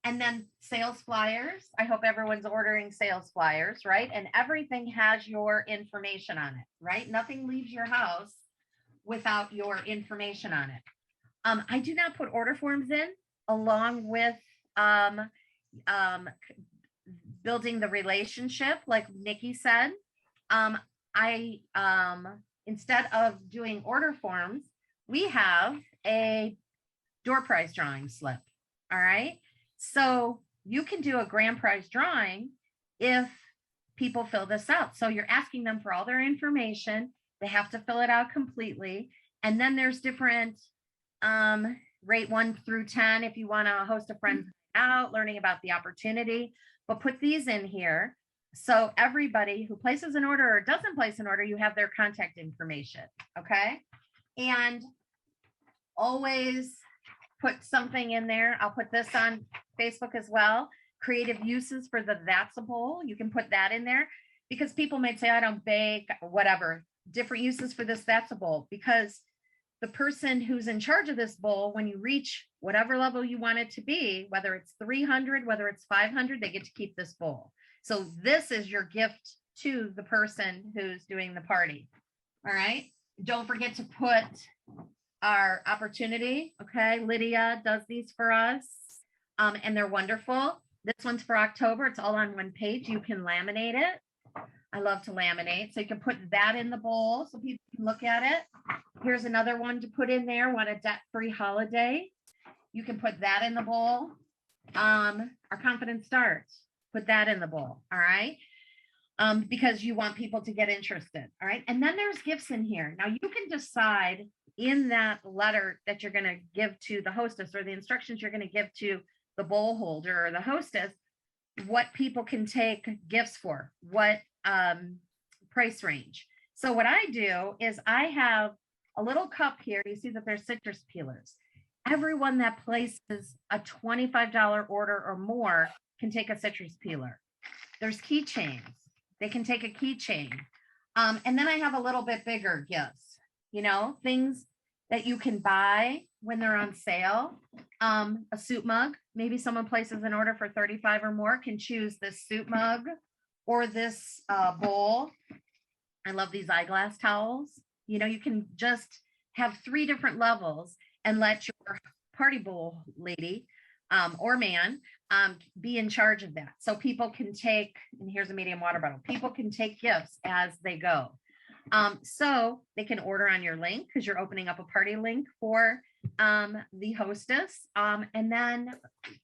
and then sales flyers. I hope everyone's ordering sales flyers, right? And everything has your information on it, right? Nothing leaves your house without your information on it. I do not put order forms in along with building the relationship, like Nikki said. Instead of doing order forms, we have a door prize drawing slip. All right. So you can do a grand prize drawing if people fill this out. So you're asking them for all their information. They have to fill it out completely. And then there's different rate 1 through 10 if you want to host a friend out, learning about the opportunity. But put these in here. So everybody who places an order or doesn't place an order, you have their contact information. Okay. And always put something in there. I'll put this on Facebook as well. Creative uses for the That's a Bowl. You can put that in there because people may say, I don't bake, whatever. Different uses for this That's a Bowl, because the person who's in charge of this bowl, when you reach whatever level you want it to be, whether it's 300, whether it's 500, they get to keep this bowl. So this is your gift to the person who's doing the party. All right. Don't forget to put our opportunity. Okay. Lydia does these for us. And they're wonderful. This one's for October. It's all on one page. You can laminate it. I love to laminate. So you can put that in the bowl so people can look at it. Here's another one to put in there. Want a debt-free holiday. You can put that in the bowl. Our confidence starts. Put that in the bowl. All right. Because you want people to get interested. All right. And then there's gifts in here. Now you can decide in that letter that you're going to give to the hostess, or the instructions you're going to give to the bowl holder or the hostess, what people can take gifts for, what price range. So what I do is I have a little cup here. You see that there's citrus peelers. Everyone that places a $25 order or more can take a citrus peeler. There's keychains. They can take a keychain. And then I have a little bit bigger gifts, you know, things that you can buy when they're on sale. A soup mug, maybe someone places an order for 35 or more, can choose this soup mug or this bowl. I love these eyeglass towels. You know, you can just have 3 different levels and let your party bowl lady or man be in charge of that. So people can take, and here's a medium water bottle, people can take gifts as they go. So they can order on your link because you're opening up a party link for the hostess. And then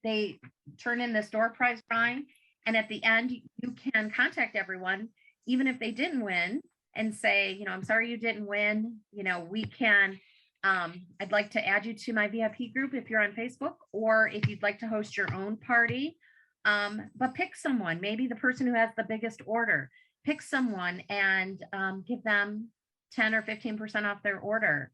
they turn in this door prize drawing. And at the end, you can contact everyone, even if they didn't win, and say, you know, I'm sorry you didn't win. You know, we can, I'd like to add you to my VIP group if you're on Facebook, or if you'd like to host your own party. But pick someone, maybe the person who has the biggest order. Pick someone and give them 10 or 15% off their order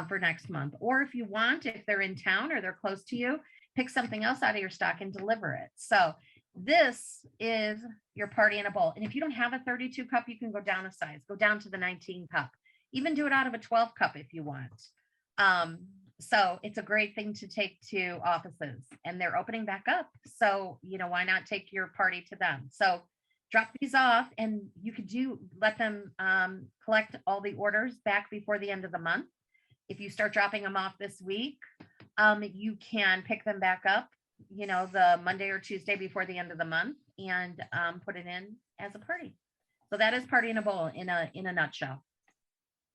for next month. Or if you want, if they're in town or they're close to you, pick something else out of your stock and deliver it. So this is your party in a bowl. And if you don't have a 32 cup, you can go down a size, go down to the 19 cup, even do it out of a 12 cup if you want. So it's a great thing to take to offices, and they're opening back up. So, you know, why not take your party to them? So drop these off, and you could let them collect all the orders back before the end of the month. If you start dropping them off this week, you can pick them back up, you know, the Monday or Tuesday before the end of the month, and put it in as a party. So that is Party in a Bowl in a nutshell.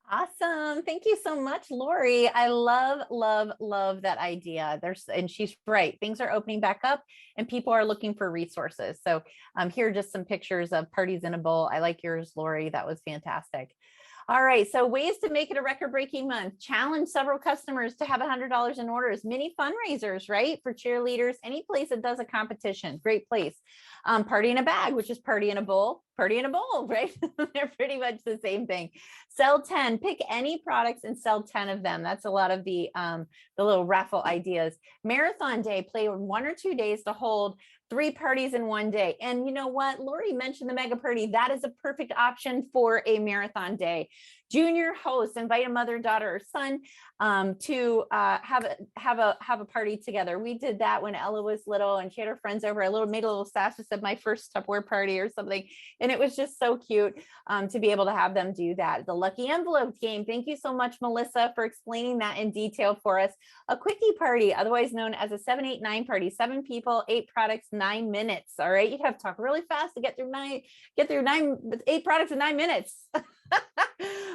Awesome. Thank you so much, Lori. I love that idea. And she's right. Things are opening back up and people are looking for resources. So here are just some pictures of parties in a bowl. I like yours, Lori. That was fantastic. All right. So ways to make it a record-breaking month. Challenge several customers to have $100 in orders. Mini fundraisers, right? For cheerleaders, any place that does a competition. Great place. Party in a bag, which is party in a bowl, right? They're pretty much the same thing. Sell 10, pick any products and sell 10 of them. That's a lot of the little raffle ideas. Marathon day, play 1 or 2 days to hold 3 parties in one day. And you know what? Lori mentioned the mega party. That is a perfect option for a marathon day. Junior hosts, invite a mother, daughter, or son to have a party together. We did that when Ella was little, and she had her friends over. I made a little sass, said my first Tupperware party or something, and it was just so cute to be able to have them do that. The lucky envelope game. Thank you so much, Melissa, for explaining that in detail for us. A quickie party, otherwise known as a 7, 8, 9 party. 7 people, 8 products, 9 minutes. All right, you have to talk really fast to get through 8 products in 9 minutes.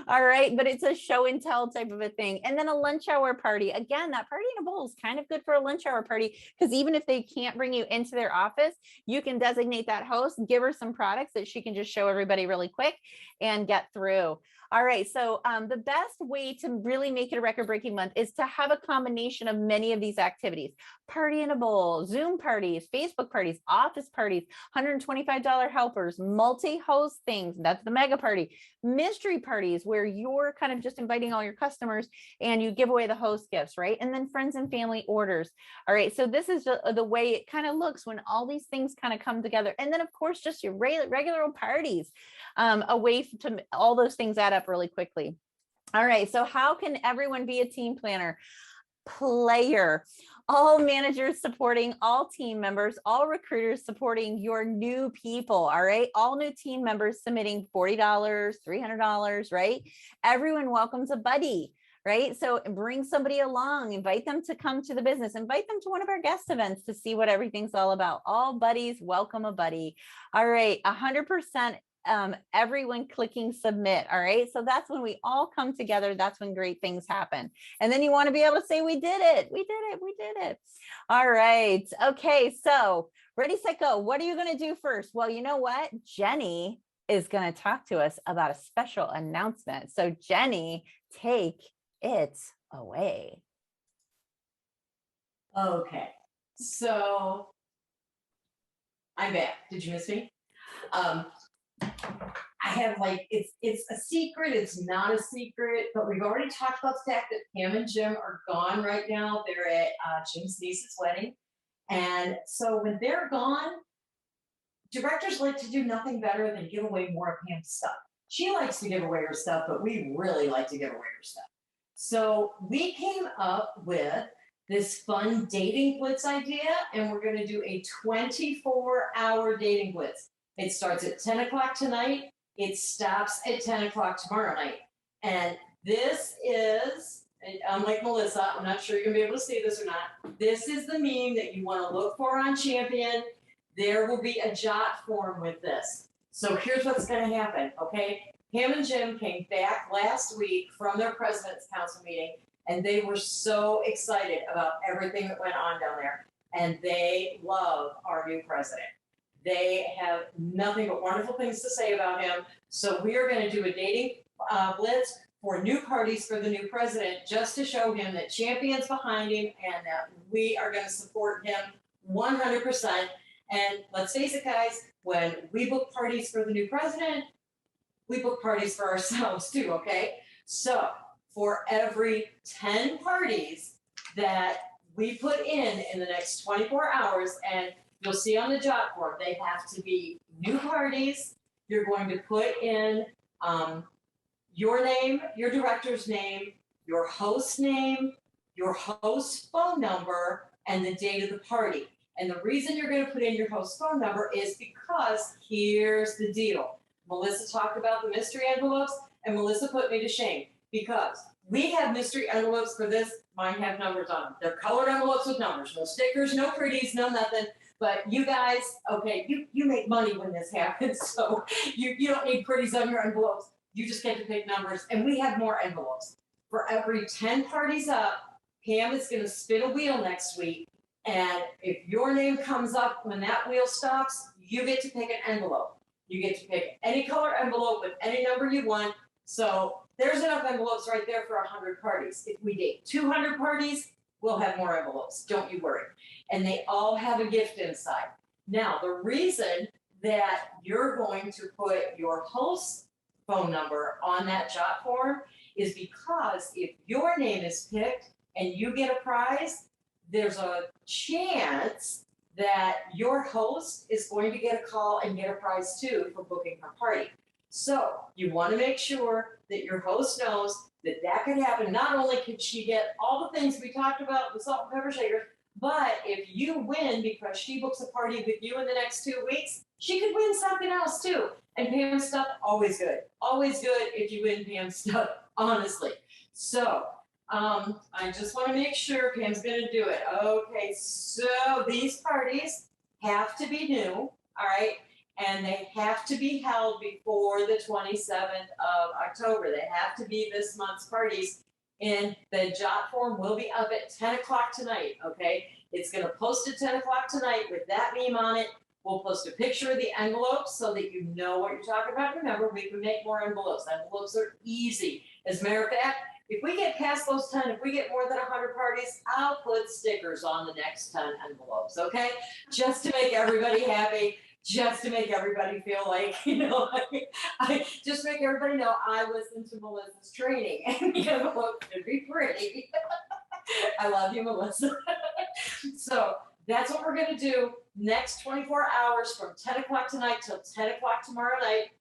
All right, but it's a show and tell type of a thing. And then a lunch hour party. Again, that party in a bowl is kind of good for a lunch hour party, because even if they can't bring you into their office, you can designate that host, give her some products that she can just show everybody really quick and get through. All right, so the best way to really make it a record-breaking month is to have a combination of many of these activities. Party in a bowl, Zoom parties, Facebook parties, office parties, $125 helpers, multi-host things, that's the mega party. Mystery parties where you're kind of just inviting all your customers and you give away the host gifts, right? And then friends and family orders. All right, so this is the way it kind of looks when all these things kind of come together. And then of course, just your regular old parties, a way to all those things add up really quickly. All right, so how can everyone be a team planner? Player, all managers supporting all team members, all recruiters supporting your new people. All right, all new team members submitting $40, $300, right? Everyone welcomes a buddy, right? So bring somebody along, invite them to come to the business, invite them to one of our guest events to see what everything's all about. All buddies welcome a buddy. All right, 100%. Everyone clicking submit. All right. So that's when we all come together. That's when great things happen. And then you want to be able to say, we did it. We did it. We did it. All right. Okay. So ready, set, go. What are you going to do first? Well, you know what? Jenny is going to talk to us about a special announcement. So Jenny, take it away. Okay, so I'm back. Did you miss me? I have it's a secret, it's not a secret, but we've already talked about the fact that Pam and Jim are gone right now. They're at Jim's niece's wedding. And so when they're gone, directors like to do nothing better than give away more of Pam's stuff. She likes to give away her stuff, but we really like to give away her stuff. So we came up with this fun dating blitz idea, and we're going to do a 24-hour dating blitz. It starts at 10 o'clock tonight. It stops at 10 o'clock tomorrow night. And this is, unlike Melissa, I'm not sure you're going to be able to see this or not. This is the meme that you want to look for on Champion. There will be a jot form with this. So here's what's going to happen, okay? Pam and Jim came back last week from their President's Council meeting, and they were so excited about everything that went on down there. And they love our new president. They have nothing but wonderful things to say about him. So we are going to do a dating blitz for new parties for the new president, just to show him that Champion's behind him and that we are going to support him 100%. And let's face it, guys, when we book parties for the new president, we book parties for ourselves too, okay? So for every 10 parties that we put in the next 24 hours, and you'll see on the jot board, they have to be new parties. You're going to put in your name, your director's name, your host name, your host phone number, and the date of the party. And the reason you're going to put in your host phone number is because here's the deal. Melissa talked about the mystery envelopes, and Melissa put me to shame because we have mystery envelopes for this. Mine have numbers on them. They're colored envelopes with numbers, no stickers, no pretties, no nothing. But you guys, okay, you make money when this happens, so you don't need pretties on your envelopes. You just get to pick numbers, and we have more envelopes. For every 10 parties up, Pam is going to spin a wheel next week, and if your name comes up when that wheel stops, you get to pick an envelope. You get to pick any color envelope with any number you want. So there's enough envelopes right there for 100 parties. If we date 200 parties, we'll have more envelopes. Don't you worry. And they all have a gift inside. Now, the reason that you're going to put your host phone number on that jot form is because if your name is picked and you get a prize, there's a chance that your host is going to get a call and get a prize too for booking her party. So you want to make sure that your host knows that that could happen. Not only could she get all the things we talked about, the salt and pepper shakers, but if you win because she books a party with you in the next 2 weeks, she could win something else too. And Pam's stuff, always good. Always good if you win Pam's stuff, honestly. So I just want to make sure Pam's going to do it. Okay, so these parties have to be new, all right? And they have to be held before the 27th of October. They have to be this month's parties. And the jot form will be up at 10 o'clock tonight, okay? It's going to post at 10 o'clock tonight with that meme on it. We'll post a picture of the envelopes so that you know what you're talking about. Remember, we can make more envelopes. Envelopes are easy. As a matter of fact, if we get past those 10, if we get more than 100 parties, I'll put stickers on the next 10 envelopes, okay? Just to make everybody happy, just to make everybody feel like, I just make everybody know I listened to Melissa's training and the envelope should be pretty. I love you, Melissa. So that's what we're going to do next 24 hours from 10 o'clock tonight till 10 o'clock tomorrow night.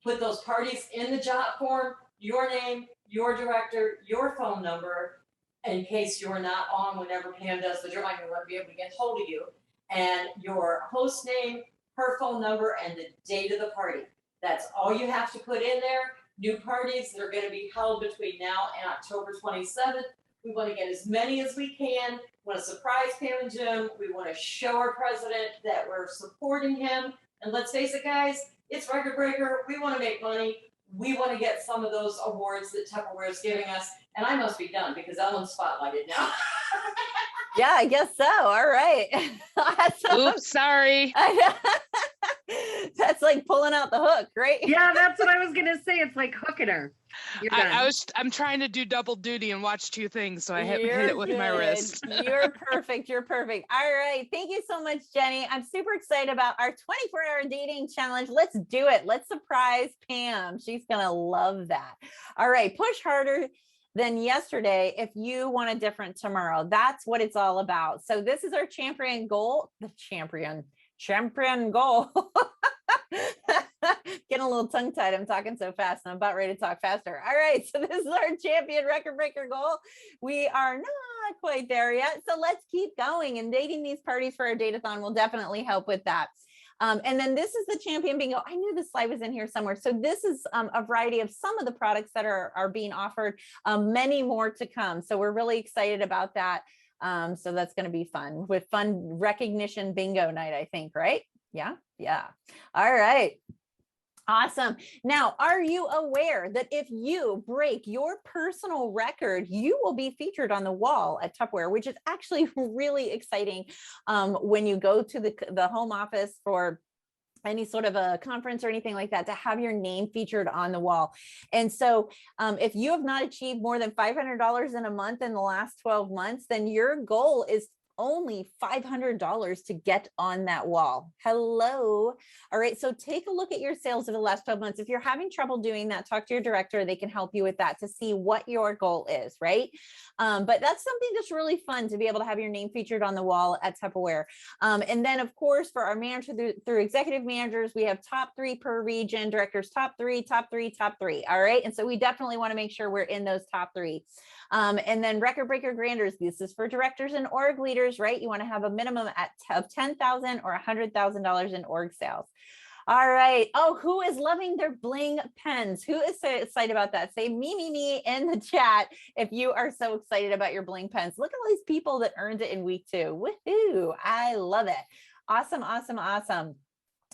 Put those parties in the jot form, your name, your director, your phone number, in case you're not on whenever Pam does the drawing, we want to be able to get hold of you, and your host name, her phone number, and the date of the party. That's all you have to put in there. New parties that are going to be held between now and October 27th. We want to get as many as we can. We want to surprise Pam and Jim. We want to show our president that we're supporting him. And let's face it, guys, it's record breaker. We want to make money. We want to get some of those awards that Tupperware is giving us. And I must be done because Ellen's spotlighted now. Yeah, I guess so. All right. Awesome. Oops, sorry. That's like pulling out the hook, right? Yeah, that's what I was gonna say. It's like hooking her. You're done. I'm trying to do double duty and watch two things, so I hit it with my good. wrist. You're perfect. You're perfect. All right. Thank you so much, Jenny. I'm super excited about our 24-hour dating challenge. Let's do it. Let's surprise Pam. She's gonna love that. All right. Push harder than yesterday if you want a different tomorrow. That's what it's all about. So this is our champion goal. The champion goal. Getting a little tongue tied. I'm talking so fast and I'm about ready to talk faster. All right. So this is our champion record breaker goal. We are not quite there yet. So let's keep going, and dating these parties for our date-a-thon will definitely help with that. And then this is the champion bingo. I knew this slide was in here somewhere. So this is a variety of some of the products that are being offered, many more to come. So we're really excited about that. So that's going to be fun, with fun recognition bingo night, I think, right? Yeah. Yeah. All right. Awesome. Now, are you aware that if you break your personal record, you will be featured on the wall at Tupperware, which is actually really exciting when you go to the home office for any sort of a conference or anything like that, to have your name featured on the wall. And so if you have not achieved more than $500 in a month in the last 12 months, then your goal is only $500 to get on that wall. Hello. All right. So take a look at your sales of the last 12 months. If you're having trouble doing that, talk to your director. They can help you with that to see what your goal is, right? But that's something that's really fun, to be able to have your name featured on the wall at Tupperware. And then of course, for our manager through executive managers, we have top 3 per region, directors, top 3, top 3, top 3. All right. And so we definitely want to make sure we're in those top 3. And then record breaker granders. This is for directors and org leaders, right? You want to have a minimum of $10,000 or $100,000 in org sales. All right. Oh, who is loving their bling pens? Who is so excited about that? Say me in the chat if you are so excited about your bling pens. Look at all these people that earned it in week 2. Woohoo. I love it. Awesome, awesome, awesome.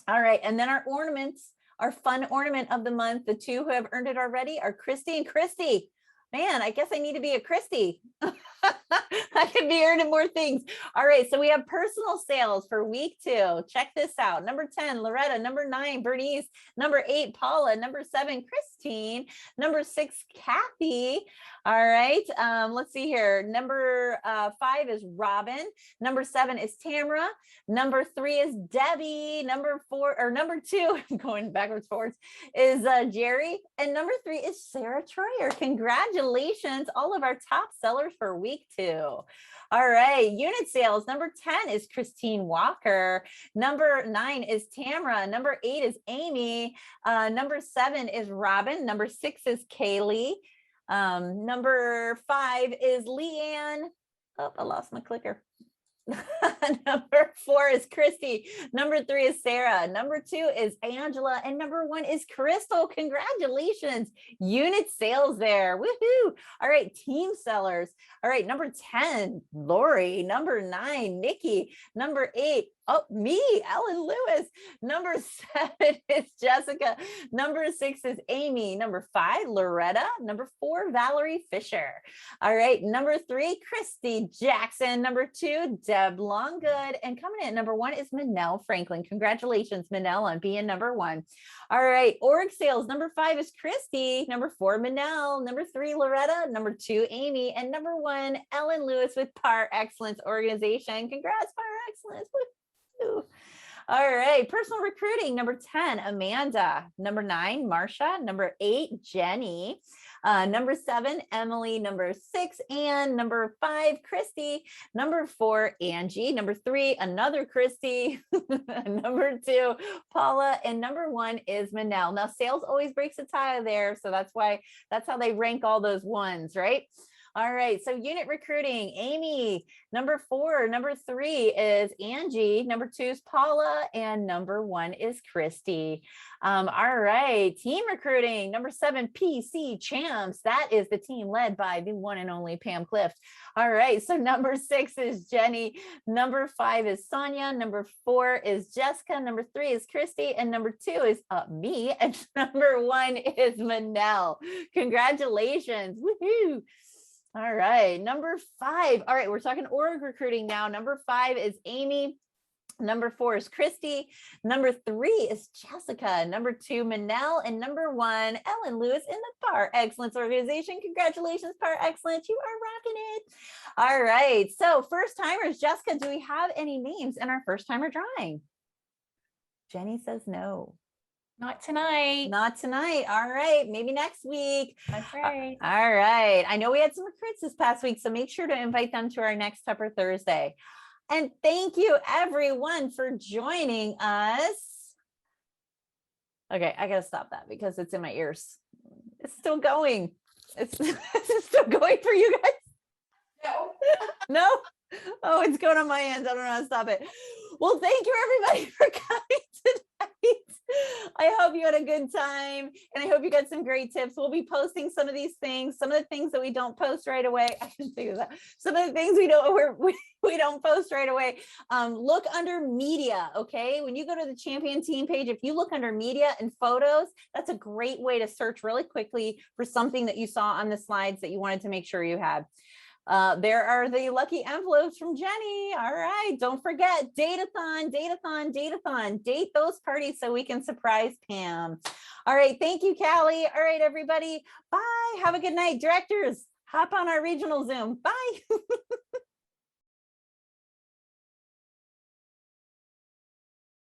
All right. And then our ornaments, our fun ornament of the month. The 2 who have earned it already are Christy and Christy. Man, I guess I need to be a Christy. I could be earning more things. All right, so we have personal sales for week 2. Check this out. Number 10, Loretta. Number 9, Bernice. Number 8, Paula. Number 7, Christine. Number 6, Kathy. All right, let's see here. Number 5 is Robin. Number 7 is Tamara. Number 3 is Debbie. Number 2, I'm going backwards forwards, is Jerry. And number 3 is Sarah Troyer. Congratulations, all of our top sellers for week 2. All right, unit sales. Number 10 is Christine Walker. Number 9 is Tamara. Number 8 is Amy. Number 7 is Robin. Number 6 is Kaylee. Number 5 is Leanne. Oh, I lost my clicker. Number 4 is Christy. Number 3 is Sarah. Number 2 is Angela. And number 1 is Crystal. Congratulations. Unit sales there. Woohoo. All right. Team sellers. All right. Number 10, Lori. Number 9, Nikki. Number 8, me, Ellen Lewis. Number 7 is Jessica. Number 6 is Amy. Number 5, Loretta. Number 4, Valerie Fisher. All right. Number 3, Christy Jackson. Number 2, Deb Longgood. And coming in at number 1 is Manel Franklin. Congratulations, Manel, on being number 1. All right. Org sales. Number 5 is Christy. Number 4, Manel. Number 3, Loretta. Number 2, Amy. And number 1, Ellen Lewis with Par Excellence Organization. Congrats, Par Excellence. Woo. All right, personal recruiting. Number 10, Amanda. Number 9, Marsha. Number 8, Jenny. Number 7, Emily. Number 6, Anne. Number 5, Christy. Number 4, Angie. Number 3, another Christy. Number 2, Paula. And number 1 is Manel. Now, sales always breaks a tie there, so that's how they rank all those ones, right? All right, so unit recruiting, Amy. Number 4, number 3 is Angie. Number 2 is Paula, and number 1 is Christy. All right, team recruiting. Number 7, PC Champs. That is the team led by the one and only Pam Clift. All right, so number 6 is Jenny. Number 5 is Sonia. Number 4 is Jessica. Number 3 is Christy, and number 2 is me, and number 1 is Manel. Congratulations! Woohoo! All right, number 5. All right, we're talking org recruiting now. Number 5 is Amy. Number 4 is Christy. Number 3 is Jessica. Number 2, Manel. And number 1, Ellen Lewis in the Par Excellence Organization. Congratulations, Par Excellence. You are rocking it. All right, so first timers. Jessica, do we have any names in our first timer drawing? Jenny says no. Not tonight. Not tonight. All right. Maybe next week. That's right. All right. I know we had some recruits this past week, so make sure to invite them to our next Tupper Thursday. And thank you everyone for joining us. Okay, I gotta stop that because it's in my ears. It's still going. It's, it's still going for you guys. No. No? Oh, it's going on my end. I don't know how to stop it. Well, thank you everybody for coming tonight. I hope you had a good time and I hope you got some great tips. We'll be posting some of these things, some of the things that we don't post right away. I didn't think of that. Some of the things we don't post right away. Look under media, okay? When you go to the champion team page, if you look under media and photos, that's a great way to search really quickly for something that you saw on the slides that you wanted to make sure you had. There are the lucky envelopes from Jenny. All right, don't forget, date-a-thon, date-a-thon, date-a-thon. Date those parties so we can surprise Pam. All right, thank you, Callie. All right, everybody, bye. Have a good night. Directors, hop on our regional Zoom. Bye.